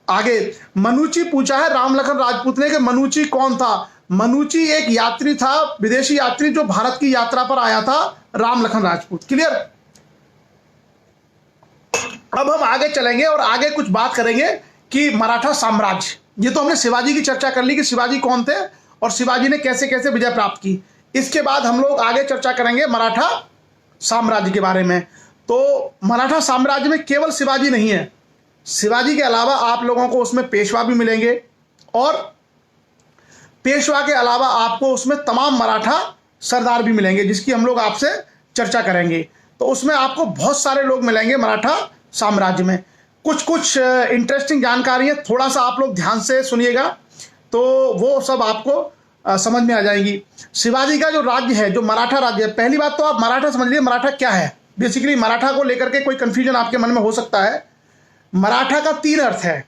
आगे मनुची पूछा है राम लखन राजपूत ने कि मनुची कौन था। मनुची एक यात्री था, विदेशी यात्री, जो भारत की यात्रा पर आया था, राम लखन राजपूत। क्लियर। अब हम आगे चलेंगे और आगे कुछ बात करेंगे कि मराठा साम्राज्य। ये तो हमने शिवाजी की चर्चा कर ली कि शिवाजी कौन थे और शिवाजी ने कैसे कैसे विजय प्राप्त की। इसके बाद हम लोग आगे चर्चा करेंगे मराठा साम्राज्य के बारे में। तो मराठा साम्राज्य में केवल शिवाजी नहीं है, शिवाजी के अलावा आप लोगों को उसमें पेशवा भी मिलेंगे, और पेशवा के अलावा आपको उसमें तमाम मराठा सरदार भी मिलेंगे, जिसकी हम लोग आपसे चर्चा करेंगे। तो उसमें आपको बहुत सारे लोग मिलेंगे मराठा साम्राज्य में। कुछ इंटरेस्टिंग जानकारी है, थोड़ा सा आप लोग ध्यान से सुनिएगा तो वो सब आपको समझ में आ जाएगी। शिवाजी का जो राज्य है, जो मराठा राज्य है, पहली बात तो आप मराठा समझ लीजिए मराठा क्या है। बेसिकली मराठा को लेकर के कोई कंफ्यूजन आपके मन में हो सकता है। मराठा का 3 अर्थ है।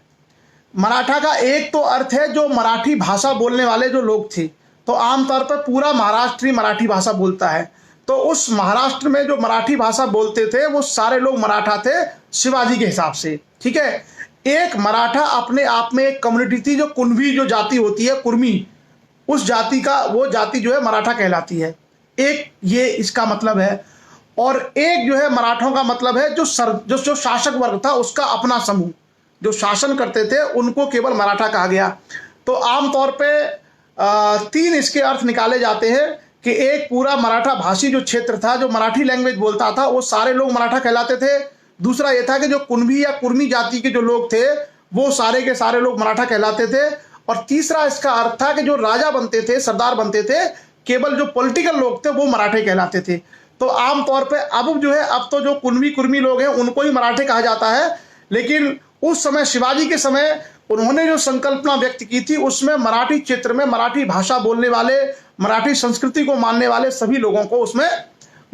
मराठा का एक तो अर्थ है जो मराठी भाषा बोलने वाले जो लोग थे, तो आमतौर पर पूरा महाराष्ट्र ही मराठी भाषा बोलता है। तो उस महाराष्ट्र में जो मराठी भाषा बोलते थे वो सारे लोग मराठा थे शिवाजी के हिसाब से। ठीक है। एक मराठा अपने आप में एक कम्युनिटी थी, जो कुणबी जो जाति होती है, कुर्मी, उस जाति का वो जाति जो है मराठा कहलाती है। एक ये इसका मतलब है। और एक जो है मराठों का मतलब है जो शासक वर्ग था उसका अपना समूह, जो शासन करते थे उनको केवल मराठा कहा गया। तो आमतौर पे 3 इसके अर्थ निकाले जाते हैं कि एक पूरा मराठा भाषी जो क्षेत्र था, जो मराठी लैंग्वेज बोलता था, वो सारे लोग मराठा कहलाते थे। दूसरा ये था कि जो कुणबी या कुर्मी जाति के जो लोग थे वो सारे के सारे लोग मराठा कहलाते थे। और तीसरा इसका अर्थ था कि जो राजा बनते थे, सरदार बनते थे, केवल जो पॉलिटिकल लोग थे वो मराठे कहलाते थे। तो आमतौर पे अब जो है, अब तो जो कुणबी कुर्मी लोग हैं उनको ही मराठे कहा जाता है, लेकिन उस समय शिवाजी के समय उन्होंने जो संकल्पना व्यक्त की थी उसमें मराठी क्षेत्र में मराठी भाषा बोलने वाले, मराठी संस्कृति को मानने वाले सभी लोगों को उसमें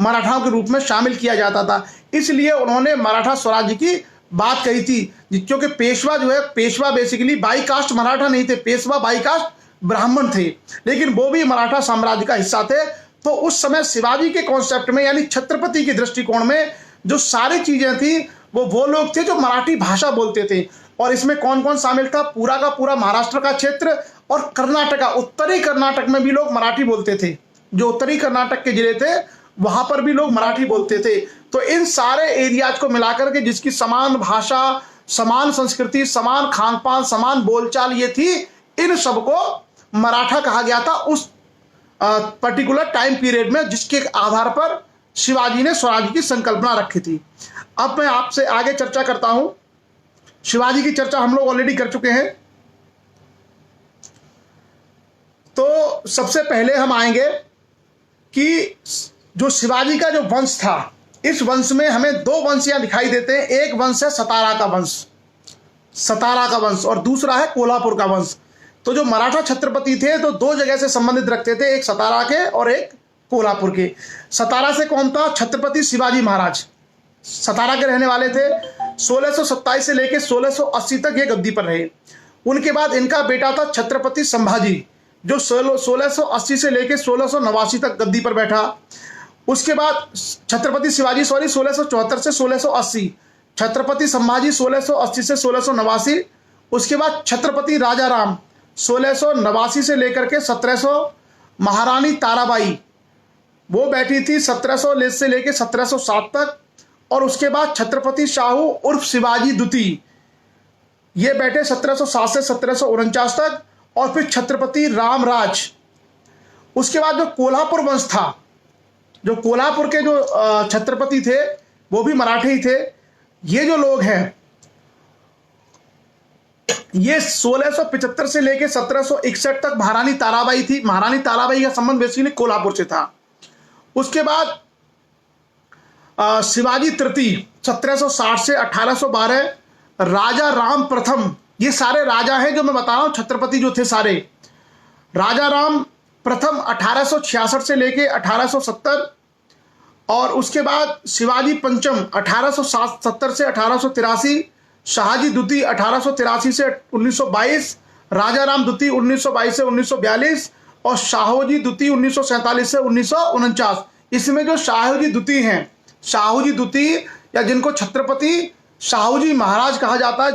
मराठाओं के रूप में शामिल किया जाता था। इसलिए उन्होंने मराठा स्वराज्य की बात कही थी, क्योंकि पेशवा जो है, Peshwa basically by caste Maratha नहीं थे, पेशवा बाई कास्ट ब्राह्मण थे, लेकिन वो भी मराठा साम्राज्य का हिस्सा थे। तो उस समय शिवाजी के कॉन्सेप्ट में, यानी छत्रपति के दृष्टिकोण में, जो सारी चीजें थी वो लोग थे जो मराठी भाषा बोलते थे। और इसमें कौन कौन शामिल था? पूरा का पूरा महाराष्ट्र का क्षेत्र और कर्नाटका, उत्तरी कर्नाटक में भी लोग मराठी बोलते थे। जो उत्तरी कर्नाटक के जिले थे वहां पर भी लोग मराठी बोलते थे। तो इन सारे एरियाज को मिलाकर के जिसकी समान भाषा, समान संस्कृति, समान खान पान, समान बोलचाल ये थी, इन सबको मराठा कहा गया था उस पर्टिकुलर टाइम पीरियड में, जिसके आधार पर शिवाजी ने स्वराज्य की संकल्पना रखी थी। अब मैं आपसे आगे चर्चा करता हूं। शिवाजी की चर्चा हम लोग ऑलरेडी कर चुके हैं। तो सबसे पहले हम आएंगे कि जो शिवाजी का जो वंश था, इस वंश में हमें दो वंश यहां दिखाई देते हैं। एक वंश है सतारा का वंश, सतारा का वंश, और दूसरा है कोल्हापुर का वंश। तो जो मराठा छत्रपति थे तो दो जगह से संबंधित रखते थे, एक सतारा के और एक कोल्हापुर के। सतारा से कौन था? छत्रपति शिवाजी महाराज सतारा के रहने वाले थे। 1627 से लेकर 1680 तक ये गद्दी पर रहे। उनके बाद इनका बेटा था छत्रपति संभाजी, जो 1680 से लेकर 1689 तक गद्दी पर बैठा। उसके बाद छत्रपति शिवाजी 1674 से 1680, छत्रपति संभाजी 1680 से 1689। उसके बाद छत्रपति राजा राम 1689 से लेकर के 1700, महारानी ताराबाई वो बैठी थी 1700 से लेकर 1707 तक। और उसके बाद छत्रपति शाहू उर्फ शिवाजी द्वितीय ये बैठे 1707 से 1749 तक। और फिर छत्रपति रामराज। उसके बाद जो कोल्हापुर वंश था, जो कोल्हापुर के जो छत्रपति थे वो भी मराठे ही थे। ये जो लोग हैं ये 1675 से लेकर 1761 तक महारानी ताराबाई थी। महारानी ताराबाई का संबंध बेसिकली कोल्हापुर से था। उसके बाद शिवाजी तृतीय 1760 से 1812, राजा राम प्रथम, ये सारे राजा हैं जो मैं बता रहा हूं, छत्रपति जो थे सारे। राजा राम प्रथम 1866 से लेके 1870। और उसके बाद शिवाजी पंचम 1870 से 1883, शाहजी द्वितीय 1883 से 1922, राजा राम द्वितीय 1922 से 1942 और शाहूजी द्वितीय 1947 से 1949। इसमें जो शाहूजी द्वितीय हैं, शाहूजी द्वितीय या जिनको छत्रपति शाहूजी महाराज कहा जाता है,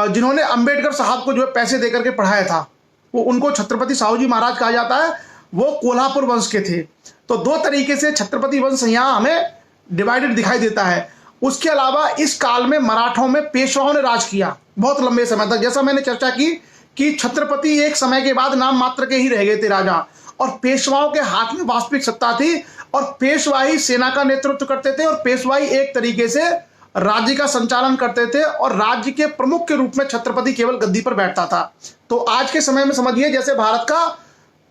जिन्होंने अंबेडकर साहब को जो है पैसे देकर के पढ़ाया था, वो उनको छत्रपति शाहूजी महाराज कहा जाता है। वो कोल्हापुर वंश के थे। तो दो तरीके से छत्रपति वंश यहाँ हमें डिवाइडेड दिखाई देता है। उसके अलावा इस काल में मराठों में पेशवाओं ने राज किया बहुत लंबे समय तक। जैसा मैंने चर्चा की कि छत्रपति एक समय के बाद नाम मात्र के ही रह गए थे राजा, और पेशवाओं के हाथ में वास्तविक सत्ता थी, और पेशवाई सेना का नेतृत्व करते थे, और पेशवाई एक तरीके से राज्य का संचालन करते थे, और राज्य के प्रमुख के रूप में छत्रपति केवल गद्दी पर बैठता था। तो आज के समय में समझिए जैसे भारत का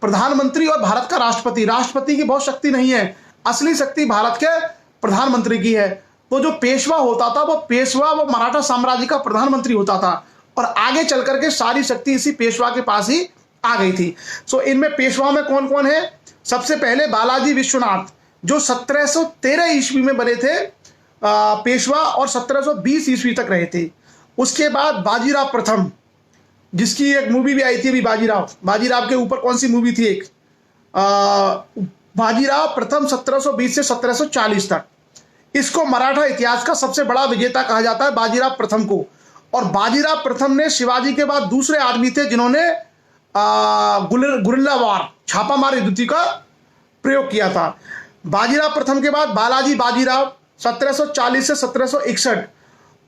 प्रधानमंत्री और भारत का राष्ट्रपति, राष्ट्रपति की बहुत शक्ति नहीं है, असली शक्ति भारत के प्रधानमंत्री की है। तो जो पेशवा होता था वो पेशवा वो मराठा साम्राज्य का प्रधानमंत्री होता था, और आगे चल करके सारी शक्ति इसी पेशवा के पास ही आ गई थी। सो इनमें पेशवाओं में कौन कौन है? सबसे पहले बालाजी विश्वनाथ जो 1713 ईस्वी में बने थे पेशवा, और 1720 ईस्वी तक रहे थे। उसके बाद बाजीराव प्रथम, जिसकी एक मूवी भी आई थी अभी, बाजीराव के ऊपर कौन सी मूवी थी एक, बाजीराव प्रथम 1720 से 1740 तक। इसको मराठा इतिहास का सबसे बड़ा विजेता कहा जाता है बाजीराव प्रथम को। और बाजीराव प्रथम ने शिवाजी के बाद दूसरे आदमी थे जिन्होंने गुरिल्ला वार, छापामार युद्ध का प्रयोग किया था। बाजीराव प्रथम के बाद बालाजी बाजीराव 1740 से 1761,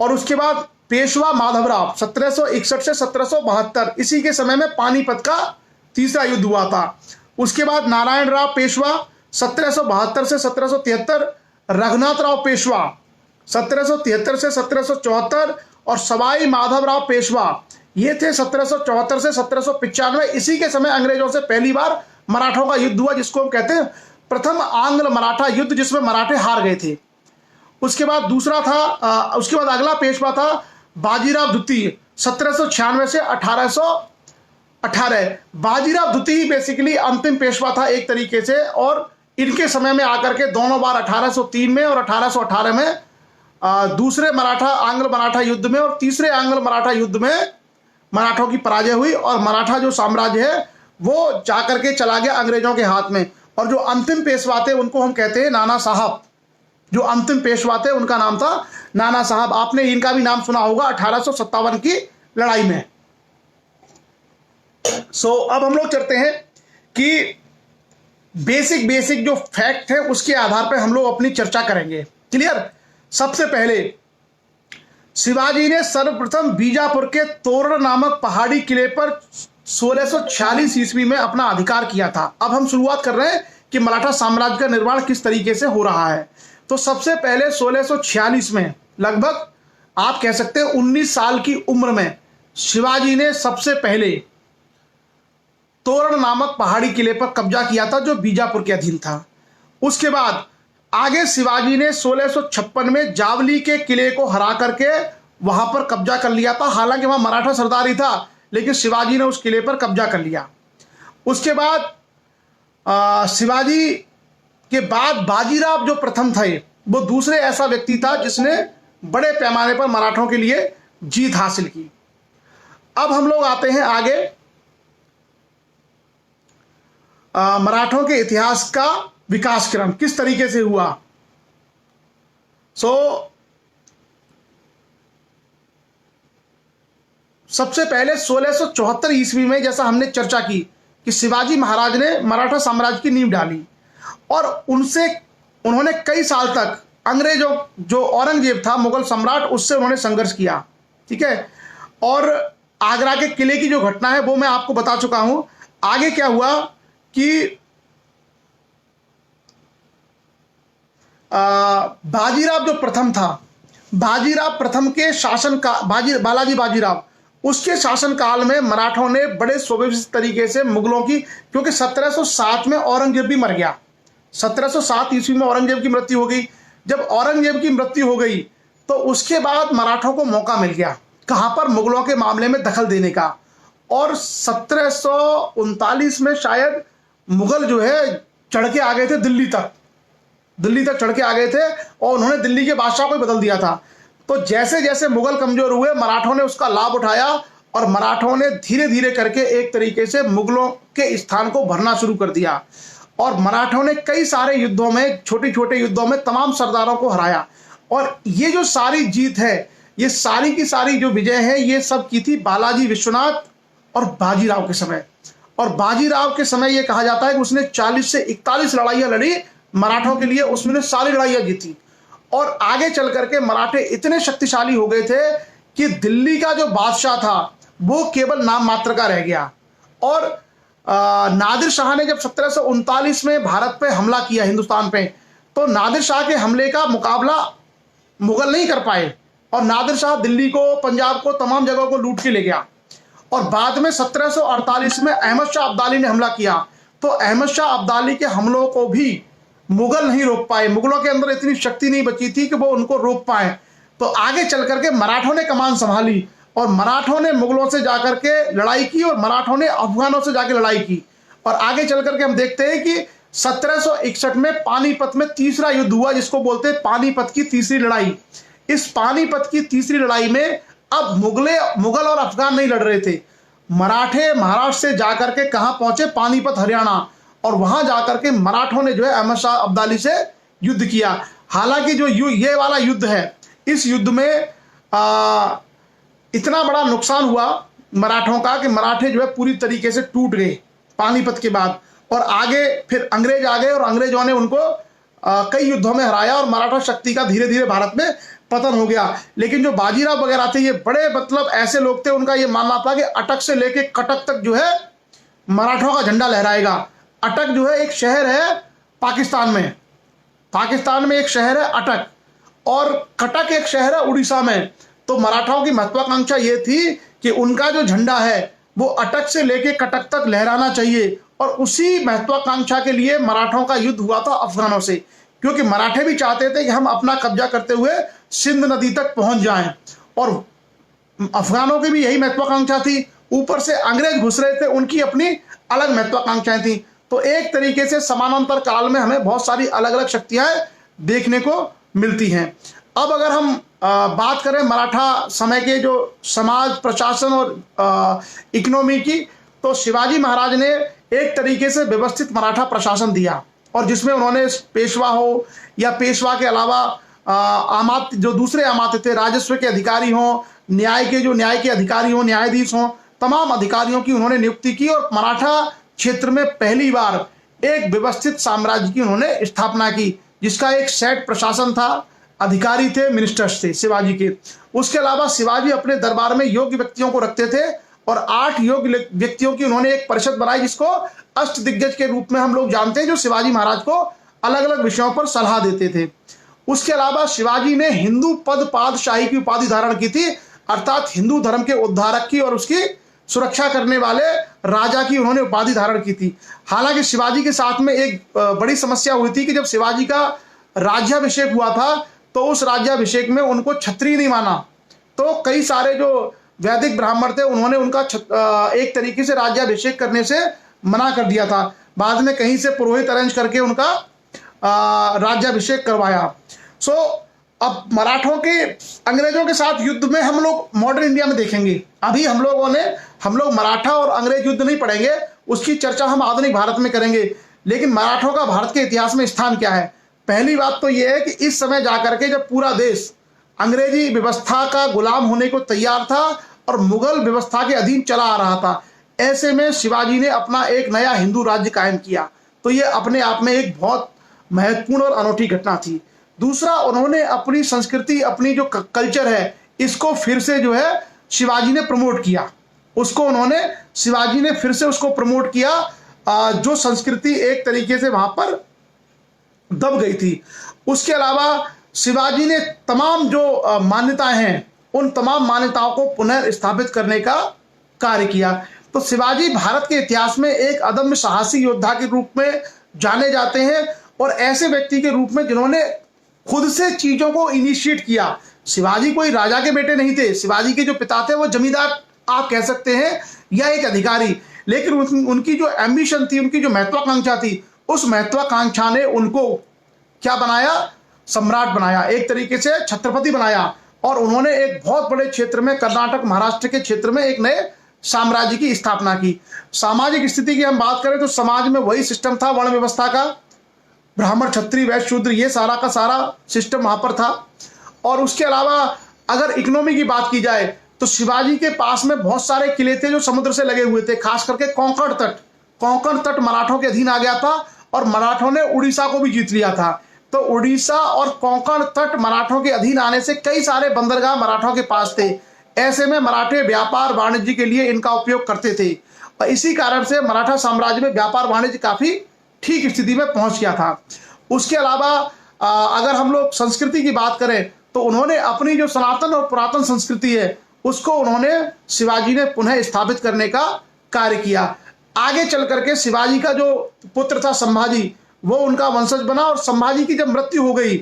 और उसके बाद पेशवा माधवराव 1761 से 1772। इसी के समय में पानीपत का तीसरा युद्ध हुआ था। उसके बाद नारायण राव पेशवा 1772 से 1773, रघुनाथ राव पेशवा 1773 से 1774, और सवाई माधवराव पेशवा ये थे 1774 से 1795। इसी के समय अंग्रेजों से पहली बार मराठों का युद्ध हुआ, जिसको हम कहते हैं प्रथम आंग्ल मराठा युद्ध, जिसमें मराठे हार गए थे। उसके बाद दूसरा था उसके बाद अगला पेशवा था बाजीराव द्वितीय 1796 से 1800 18। बाजीराव द्वितीय बेसिकली अंतिम पेशवा था एक तरीके से, और इनके समय में आकर के दोनों बार 1803 में और 1818 में दूसरे मराठा आंग्ल मराठा युद्ध में और तीसरे आंग्ल मराठा युद्ध में मराठों की पराजय हुई, और मराठा जो साम्राज्य है वो जाकर के चला गया अंग्रेजों के हाथ में। और जो अंतिम पेशवा थे उनको हम कहते हैं नाना साहब। जो अंतिम पेशवा थे उनका नाम था नाना साहब। आपने इनका भी नाम सुना होगा 1857 की लड़ाई में। अब हम लोग चलते हैं कि बेसिक जो फैक्ट है उसके आधार पर हम लोग अपनी चर्चा करेंगे। क्लियर। सबसे पहले शिवाजी ने सर्वप्रथम बीजापुर के तोरण नामक पहाड़ी किले पर 1646 ईस्वी में अपना अधिकार किया था। अब हम शुरुआत कर रहे हैं कि मराठा साम्राज्य का निर्माण किस तरीके से हो रहा है। तो सबसे पहले 1646 में, लगभग आप कह सकते हैं 19 साल की उम्र में, शिवाजी ने सबसे पहले तोरण नामक पहाड़ी किले पर कब्जा किया था जो बीजापुर के अधीन था। उसके बाद आगे शिवाजी ने 1656 में जावली के किले को हरा करके वहां पर कब्जा कर लिया था। हालांकि वहां मराठा सरदार ही था, लेकिन शिवाजी ने उस किले पर कब्जा कर लिया। उसके बाद शिवाजी के बाद बाजीराव जो प्रथम थे वो दूसरे ऐसा व्यक्ति था जिसने बड़े पैमाने पर मराठों के लिए जीत हासिल की। अब हम लोग आते हैं आगे मराठों के इतिहास का विकास क्रम किस तरीके से हुआ। सबसे पहले 1674 ईस्वी में, जैसा हमने चर्चा की कि शिवाजी महाराज ने मराठा साम्राज्य की नींव डाली, और उन्होंने कई साल तक अंग्रेजों, जो औरंगजेब था मुगल सम्राट, उससे उन्होंने संघर्ष किया। ठीक है। और आगरा के किले की जो घटना है वो मैं आपको बता चुका हूं। आगे क्या हुआ कि बाजीराव जो प्रथम था, बाजीराव प्रथम के शासन का बालाजी बाजीराव, उसके शासन काल में मराठों ने बड़े सुव्यवस्थित तरीके से मुगलों की, क्योंकि 1707 में औरंगजेब भी मर गया। 1707 ईस्वी में औरंगजेब की मृत्यु हो गई। जब औरंगजेब की मृत्यु हो गई तो उसके बाद मराठों को मौका मिल गया कहां पर, मुगलों के मामले में दखल देने का। और 1739 में शायद मुगल जो है चढ़ के आ गए थे दिल्ली तक चढ़ के आ गए थे, और उन्होंने दिल्ली के बादशाह को बदल दिया था। तो जैसे जैसे मुगल कमजोर हुए, मराठों ने उसका लाभ उठाया, और मराठों ने धीरे धीरे करके एक तरीके से मुगलों के स्थान को भरना शुरू कर दिया। और मराठों ने कई सारे युद्धों में, छोटे छोटे युद्धों में तमाम सरदारों को हराया। और ये जो सारी जीत है, ये सारी की सारी जो विजय है, ये सब की थी बालाजी विश्वनाथ और बाजीराव के समय। और बाजीराव के समय ये कहा जाता है कि उसने 40 से 41 लड़ाइयां लड़ी मराठों के लिए, उसमें सारी लड़ाइयां जीती। और आगे चल करके मराठे इतने शक्तिशाली हो गए थे कि दिल्ली का जो बादशाह था वो केवल नाम मात्र का रह गया। और नादिर शाह ने जब 1739 में भारत पे हमला किया, हिंदुस्तान पे, तो नादिर शाह के हमले का मुकाबला मुगल नहीं कर पाए, और नादिर शाह दिल्ली को, पंजाब को, तमाम जगहों को लूट के ले गया। और बाद में 1748 में अहमद शाह अब्दाली ने हमला किया, तो अहमद शाह अब्दाली के हमलों को भी मुगल नहीं रोक पाए। मुगलों के अंदर इतनी शक्ति नहीं बची थी कि वो उनको रोक पाए। तो आगे चल करके मराठों ने कमान संभाली, और मराठों ने मुगलों से जाकर के लड़ाई की, और मराठों ने अफगानों से जाकर लड़ाई की। और आगे चल करके हम देखते हैं कि 1761 में पानीपत में तीसरा युद्ध हुआ, जिसको बोलते हैं पानीपत की तीसरी लड़ाई। इस पानीपत की तीसरी लड़ाई में अब मुगल और अफगान नहीं लड़ रहे थे। मराठे महाराष्ट्र से जाकर के कहां पहुंचे, पानीपत हरियाणा, और वहां जाकर के मराठों ने जो है अहमद शाह अब्दाली से युद्ध किया। हालांकि जो ये वाला युद्ध है, इस युद्ध में इतना बड़ा नुकसान हुआ मराठों का कि मराठे जो है पूरी तरीके से टूट गए पानीपत के बाद। और आगे फिर अंग्रेज आ गए, और अंग्रेजों ने उनको कई युद्धों में हराया, और मराठा शक्ति का धीरे धीरे भारत में पतन हो गया। लेकिन जो बाजीराव वगैरह थे, ये बड़े मतलब ऐसे लोग थे, उनका ये मानना था कि अटक से लेके कटक तक जो है मराठों का झंडा लहराएगा। अटक जो है एक शहर है पाकिस्तान में एक शहर है अटक, और कटक एक शहर है उड़ीसा में। तो मराठाओं की महत्वाकांक्षा ये थी कि उनका जो झंडा है वो अटक से लेके कटक तक लहराना चाहिए। और उसी महत्वाकांक्षा के लिए मराठों का युद्ध हुआ था अफगानों से, क्योंकि मराठे भी चाहते थे कि हम अपना कब्जा करते हुए सिंध नदी तक पहुंच जाएं, और अफगानों की भी यही महत्वाकांक्षा थी। ऊपर से अंग्रेज घुस रहे थे, उनकी अपनी अलग महत्वाकांक्षाएं थी। तो एक तरीके से समानांतर काल में हमें बहुत सारी अलग अलग शक्तियां देखने को मिलती हैं। अब अगर हम बात करें मराठा समय के जो समाज, प्रशासन और इकोनॉमी की, तो शिवाजी महाराज ने एक तरीके से व्यवस्थित मराठा प्रशासन दिया, और जिसमें उन्होंने पेशवा हो या पेशवा के अलावा आमात्य, जो दूसरे आमात्य थे, राजस्व के अधिकारी हों, न्याय के अधिकारी हों, न्यायाधीश हों, तमाम अधिकारियों की उन्होंने नियुक्ति की और मराठा क्षेत्र में पहली बार एक व्यवस्थित साम्राज्य की उन्होंने स्थापना की, जिसका एक सेट प्रशासन था, अधिकारी थे, मिनिस्टर्स थे शिवाजी के। उसके अलावा शिवाजी अपने दरबार में योग्य व्यक्तियों को रखते थे और 8 योग्य व्यक्तियों की उन्होंने एक परिषद बनाई, जिसको अष्ट दिग्गज के रूप में हम लोग जानते हैं, जो शिवाजी महाराज को अलग अलग विषयों पर सलाह देते थे। उसके अलावा शिवाजी ने हिंदू पद पादशाही की उपाधि धारण की थी, अर्थात हिंदू धर्म के उद्धारक की और उसकी सुरक्षा करने वाले राजा की उन्होंने उपाधि धारण की थी। हालांकि शिवाजी के साथ में एक बड़ी समस्या हुई थी कि जब शिवाजी का राज्याभिषेक हुआ था तो उस राज्याभिषेक में उनको क्षत्रिय नहीं माना, तो कई सारे जो वैदिक ब्राह्मण थे उन्होंने उनका एक तरीके से राज्याभिषेक करने से मना कर दिया था। बाद में कहीं से पुरोहित अरेंज करके उनका राज्याभिषेक करवाया। सो अब मराठों के अंग्रेजों के साथ युद्ध में हम लोग मॉडर्न इंडिया में देखेंगे। अभी हम लोग मराठा और अंग्रेज युद्ध नहीं पढ़ेंगे, उसकी चर्चा हम आधुनिक भारत में करेंगे। लेकिन मराठों का भारत के इतिहास में स्थान क्या है? पहली बात तो यह है कि इस समय जाकर के जब पूरा देश अंग्रेजी व्यवस्था का गुलाम होने को तैयार था और मुगल व्यवस्था के अधीन चला आ रहा था, ऐसे में शिवाजी ने अपना एक नया हिंदू राज्य कायम किया। तो ये अपने आप में एक बहुत महत्वपूर्ण और अनोखी घटना थी। दूसरा, उन्होंने अपनी संस्कृति, अपनी जो कल्चर है, इसको फिर से जो है शिवाजी ने प्रमोट किया। शिवाजी ने फिर से उसको प्रमोट किया, जो संस्कृति एक तरीके से वहां पर दब गई थी। उसके अलावा शिवाजी ने तमाम जो मान्यताएं हैं, उन तमाम मान्यताओं को पुनः स्थापित करने का कार्य किया। तो शिवाजी भारत के इतिहास में एक अदम्य साहसी योद्धा के रूप में जाने जाते हैं और ऐसे व्यक्ति के रूप में जिन्होंने खुद से चीजों को इनिशिएट किया। शिवाजी कोई राजा के बेटे नहीं थे। शिवाजी के जो पिता थे वो जमींदार आप कह सकते हैं या एक अधिकारी, लेकिन उनकी जो एम्बिशन थी, उनकी जो महत्वाकांक्षा थी, उस महत्वाकांक्षा ने उनको क्या बनाया? सम्राट बनाया, एक तरीके से छत्रपति बनाया। और उन्होंने एक बहुत बड़े क्षेत्र में, कर्नाटक महाराष्ट्र के क्षेत्र में एक नए साम्राज्य की स्थापना की। सामाजिक स्थिति की हम बात करें तो समाज में वही सिस्टम था वर्ण व्यवस्था का, ब्राह्मण क्षत्रिय वैश्य शूद्र, ये सारा का सारा सिस्टम वहां पर था। और उसके अलावा अगर इकोनॉमी की बात की जाए तो शिवाजी के पास में बहुत सारे किले थे जो समुद्र से लगे हुए थे, खास करके कोंकण तट मराठों के अधीन आ गया था और मराठों ने उड़ीसा को भी जीत लिया था। तो उड़ीसा और कोंकण तट मराठों के अधीन आने से कई सारे बंदरगाह मराठों के पास थे। ऐसे में मराठे व्यापार वाणिज्य के लिए इनका उपयोग करते थे और इसी कारण से मराठा साम्राज्य में व्यापार वाणिज्य काफी ठीक स्थिति में पहुंच गया था। उसके अलावा अगर हम लोग संस्कृति की बात करें तो उन्होंने अपनी जो सनातन और पुरातन संस्कृति है उसको उन्होंने शिवाजी ने पुनः स्थापित करने का कार्य किया। आगे चल करके शिवाजी का जो पुत्र था संभाजी, वो उनका वंशज बना और संभाजी की जब मृत्यु हो गई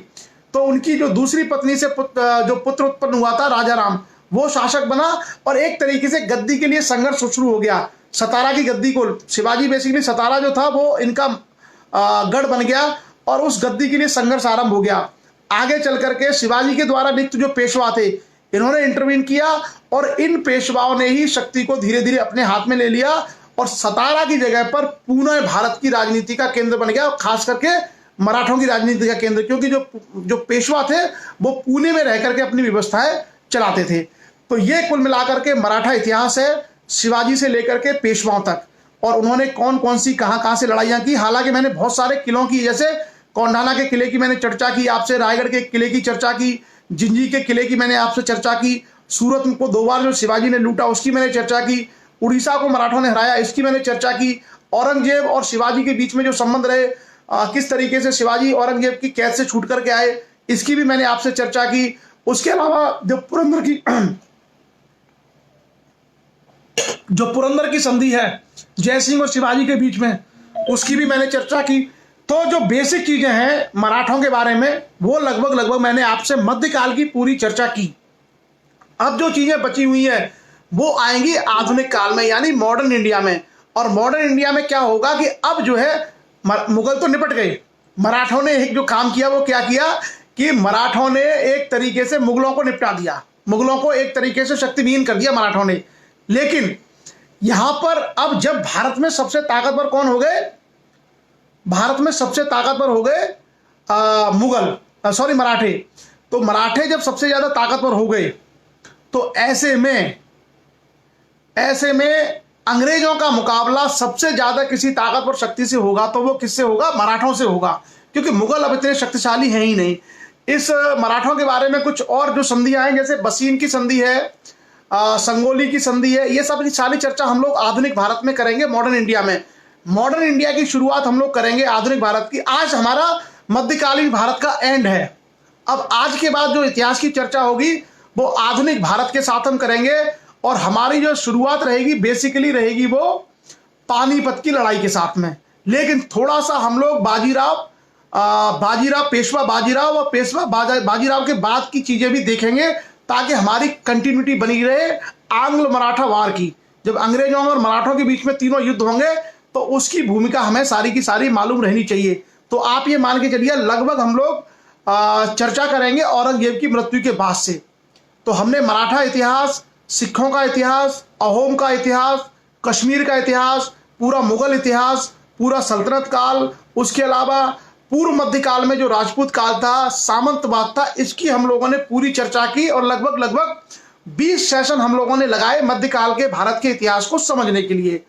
तो उनकी जो दूसरी पत्नी से जो पुत्र उत्पन्न हुआ था राजा राम, वो शासक बना और एक तरीके से गद्दी के लिए संघर्ष शुरू हो गया। सतारा की गद्दी को शिवाजी बेसिकली, सतारा जो था वो इनका गढ़ बन गया और उस गद्दी के लिए संघर्ष आरंभ हो गया। आगे चल करके शिवाजी के द्वारा नियुक्त जो पेशवा थे, इन्होंने इंटरवीन किया और इन पेशवाओं ने ही शक्ति को धीरे धीरे अपने हाथ में ले लिया और सतारा की जगह पर पुणे भारत की राजनीति का केंद्र बन गया और खास करके मराठों की राजनीति का केंद्र, क्योंकि जो पेशवा थे वो पुणे में रह करके अपनी व्यवस्थाएं चलाते थे। तो ये कुल मिलाकर के मराठा इतिहास है, शिवाजी से लेकर के पेशवाओं तक, और उन्होंने कौन कौन सी कहां से लड़ाइयां की। हालांकि मैंने बहुत सारे किलों की, जैसे कोंडाना के किले की मैंने चर्चा की आपसे, रायगढ़ के किले की चर्चा की, जिंजी के किले की मैंने आपसे चर्चा की, सूरत को 2 बार जो शिवाजी ने लूटा उसकी मैंने चर्चा की, उड़ीसा को मराठों ने हराया इसकी मैंने चर्चा की, औरंगजेब और शिवाजी के बीच में जो संबंध रहे, किस तरीके से शिवाजी औरंगजेब की कैद से छूट करके आए, इसकी भी मैंने आपसे चर्चा की। उसके अलावा जो पुरंदर की संधि है जय सिंह और शिवाजी के बीच में, उसकी भी मैंने चर्चा की। तो जो बेसिक चीजें हैं मराठों के बारे में वो लगभग मैंने आपसे मध्यकाल की पूरी चर्चा की। अब जो चीजें बची हुई हैं वो आएंगी आधुनिक काल में, यानी मॉडर्न इंडिया में। और मॉडर्न इंडिया में क्या होगा कि अब जो है मुगल तो निपट गए, मराठों ने एक जो काम किया वो क्या किया कि मराठों ने एक तरीके से मुगलों को निपटा दिया, मुगलों को एक तरीके से शक्तिहीन कर दिया मराठों ने। लेकिन यहां पर अब जब भारत में सबसे ताकतवर कौन हो गए, भारत में सबसे ताकतवर हो गए मराठे। तो मराठे जब सबसे ज्यादा ताकतवर हो गए तो ऐसे में अंग्रेजों का मुकाबला सबसे ज्यादा किसी ताकतवर शक्ति से होगा तो वो किससे होगा, मराठों से होगा, क्योंकि मुगल अब इतने शक्तिशाली हैं ही नहीं। इस मराठों के बारे में कुछ और जो संधियां हैं, जैसे बसीन की संधि है, संगोली की संधि है, ये सब की सारी चर्चा हम लोग आधुनिक भारत में करेंगे, मॉडर्न इंडिया में। मॉडर्न इंडिया की शुरुआत हम लोग करेंगे आधुनिक भारत की। आज हमारा मध्यकालीन भारत का एंड है। अब आज के बाद जो इतिहास की चर्चा होगी वो आधुनिक भारत के साथ हम करेंगे, और हमारी जो शुरुआत रहेगी बेसिकली रहेगी वो पानीपत की लड़ाई के साथ में। लेकिन थोड़ा सा हम लोग पेशवा बाजीराव और बाजीराव के बाद की चीजें भी देखेंगे, ताकि हमारी कंटिन्यूटी बनी रहे आंग्ल मराठा वार की। जब अंग्रेजों और मराठों के बीच में तीनों युद्ध होंगे तो उसकी भूमिका हमें सारी की सारी मालूम रहनी चाहिए। तो आप ये मान के चलिए लगभग हम लोग चर्चा करेंगे औरंगजेब की मृत्यु के बाद से। तो हमने मराठा इतिहास, सिखों का इतिहास, अहोम का इतिहास, कश्मीर का इतिहास, पूरा मुगल इतिहास, पूरा सल्तनत काल, उसके अलावा पूर्व मध्यकाल में जो राजपूत काल था, सामंतवाद था, इसकी हम लोगों ने पूरी चर्चा की। और लगभग 20 सेशन हम लोगों ने लगाए मध्यकाल के भारत के इतिहास को समझने के लिए।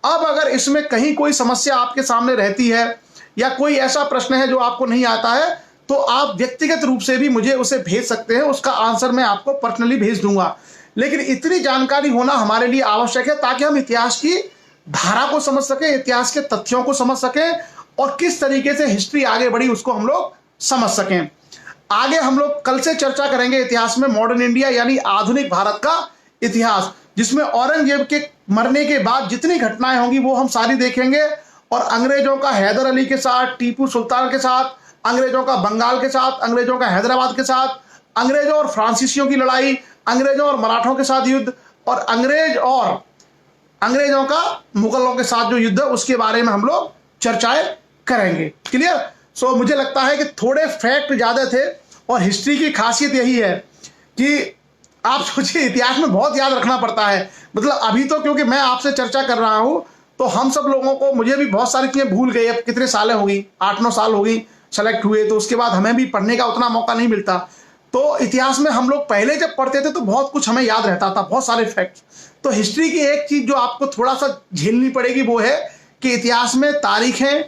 अब अगर इसमें कहीं कोई समस्या आपके सामने रहती है या कोई ऐसा प्रश्न है जो आपको नहीं आता है तो आप व्यक्तिगत रूप से भी मुझे उसे भेज सकते हैं, उसका आंसर मैं आपको पर्सनली भेज दूंगा। लेकिन इतनी जानकारी होना हमारे लिए आवश्यक है ताकि हम इतिहास की धारा को समझ सकें, इतिहास के तथ्यों को समझ सकें, और किस तरीके से हिस्ट्री आगे बढ़ी उसको हम लोग समझ सकें। आगे हम लोग कल से चर्चा करेंगे इतिहास में मॉडर्न इंडिया यानी आधुनिक भारत का इतिहास, जिसमें औरंगजेब के मरने के बाद जितनी घटनाएं होंगी वो हम सारी देखेंगे। और अंग्रेजों का हैदर अली के साथ, टीपू सुल्तान के साथ, अंग्रेजों का बंगाल के साथ, अंग्रेजों का हैदराबाद के साथ, अंग्रेजों और फ्रांसीसियों की लड़ाई, अंग्रेजों और मराठों के साथ युद्ध, और अंग्रेजों का मुगलों के साथ जो युद्ध है उसके बारे में हम लोग चर्चाएं करेंगे। क्लियर? सो मुझे लगता है कि थोड़े फैक्ट ज्यादा थे, और हिस्ट्री की खासियत यही है कि आप सोचिए इतिहास में बहुत याद रखना पड़ता है। मतलब अभी तो क्योंकि मैं आपसे चर्चा कर रहा हूं तो हम सब लोगों को, मुझे भी बहुत सारी चीजें भूल गई। अब कितने सालें हो गई, 8-9 साल हो गई सेलेक्ट हुए, तो उसके बाद हमें भी पढ़ने का उतना मौका नहीं मिलता। तो इतिहास में हम लोग पहले जब पढ़ते थे तो बहुत कुछ हमें याद रहता था, बहुत सारे फैक्ट्स। तो हिस्ट्री की एक चीज जो आपको थोड़ा सा झेलनी पड़ेगी वो है कि इतिहास में तारीखें,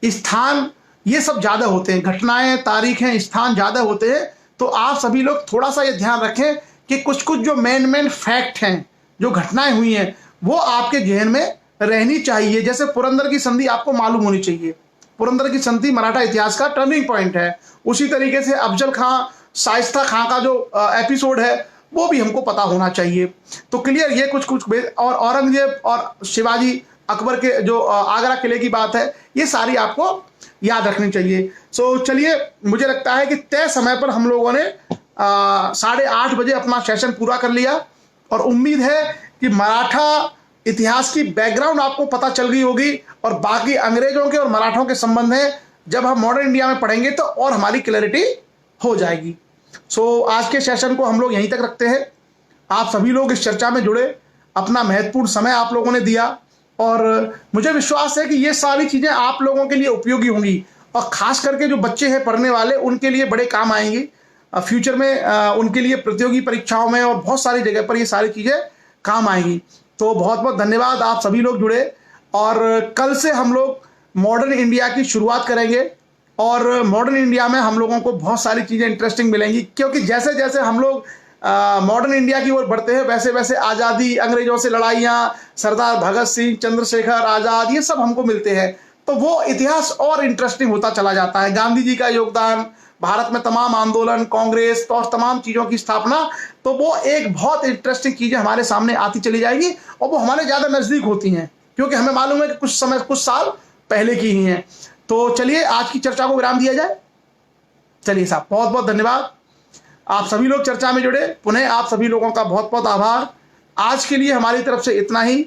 स्थान, ये सब ज्यादा होते हैं। घटनाएं, तारीखें, स्थान ज्यादा होते हैं। तो आप सभी लोग थोड़ा सा ये ध्यान रखें कि कुछ जो मेन फैक्ट हैं, जो घटनाएं हुई हैं, वो आपके जहन में रहनी चाहिए। जैसे पुरंदर की संधि आपको मालूम होनी चाहिए। पुरंदर की संधि मराठा इतिहास का टर्निंग पॉइंट है। उसी तरीके से अफजल खां, शाइस्ता खां का जो एपिसोड है वो भी हमको पता होना चाहिए। तो क्लियर, ये कुछ और औरंगजेब और शिवाजी अकबर के जो आगरा किले की बात है, ये सारी आपको याद रखनी चाहिए। सो चलिए, मुझे लगता है कि तय समय पर हम लोगों ने 8:30 बजे अपना सेशन पूरा कर लिया, और उम्मीद है कि मराठा इतिहास की बैकग्राउंड आपको पता चल गई होगी, और बाकी अंग्रेजों के और मराठों के संबंध है जब हम मॉडर्न इंडिया में पढ़ेंगे तो और हमारी क्लैरिटी हो जाएगी। सो आज के सेशन को हम लोग यहीं तक रखते हैं। आप सभी लोग इस चर्चा में जुड़े, अपना महत्वपूर्ण समय आप लोगों ने दिया, और मुझे विश्वास है कि ये सारी चीजें आप लोगों के लिए उपयोगी होंगी, और खास करके जो बच्चे हैं पढ़ने वाले उनके लिए बड़े काम आएंगी फ्यूचर में, उनके लिए प्रतियोगी परीक्षाओं में और बहुत सारी जगह पर ये सारी चीजें काम आएंगी। तो बहुत बहुत धन्यवाद, आप सभी लोग जुड़े, और कल से हम लोग मॉडर्न इंडिया की शुरुआत करेंगे। और मॉडर्न इंडिया में हम लोगों को बहुत सारी चीजें इंटरेस्टिंग मिलेंगी, क्योंकि जैसे जैसे हम लोग मॉडर्न इंडिया की ओर बढ़ते हैं वैसे वैसे आज़ादी, अंग्रेजों से लड़ाइयाँ, सरदार भगत सिंह, चंद्रशेखर आज़ाद, ये सब हमको मिलते हैं। तो वो इतिहास और इंटरेस्टिंग होता चला जाता है। गांधी जी का योगदान, भारत में तमाम आंदोलन, कांग्रेस और तमाम चीज़ों की स्थापना, तो वो एक बहुत इंटरेस्टिंग चीज़ें हमारे सामने आती चली जाएगी, और वो हमारे ज़्यादा नज़दीक होती हैं, क्योंकि हमें मालूम है कि कुछ साल पहले की ही हैं। तो चलिए आज की चर्चा को विराम दिया जाए। चलिए साहब, बहुत बहुत धन्यवाद, आप सभी लोग चर्चा में जुड़े। पुनः आप सभी लोगों का बहुत बहुत आभार। आज के लिए हमारी तरफ से इतना ही।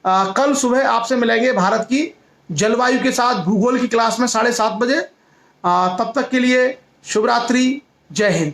कल सुबह आपसे मिलेंगे भारत की जलवायु के साथ भूगोल की क्लास में 7:30 बजे। तब तक के लिए शुभ रात्रि, जय हिंद।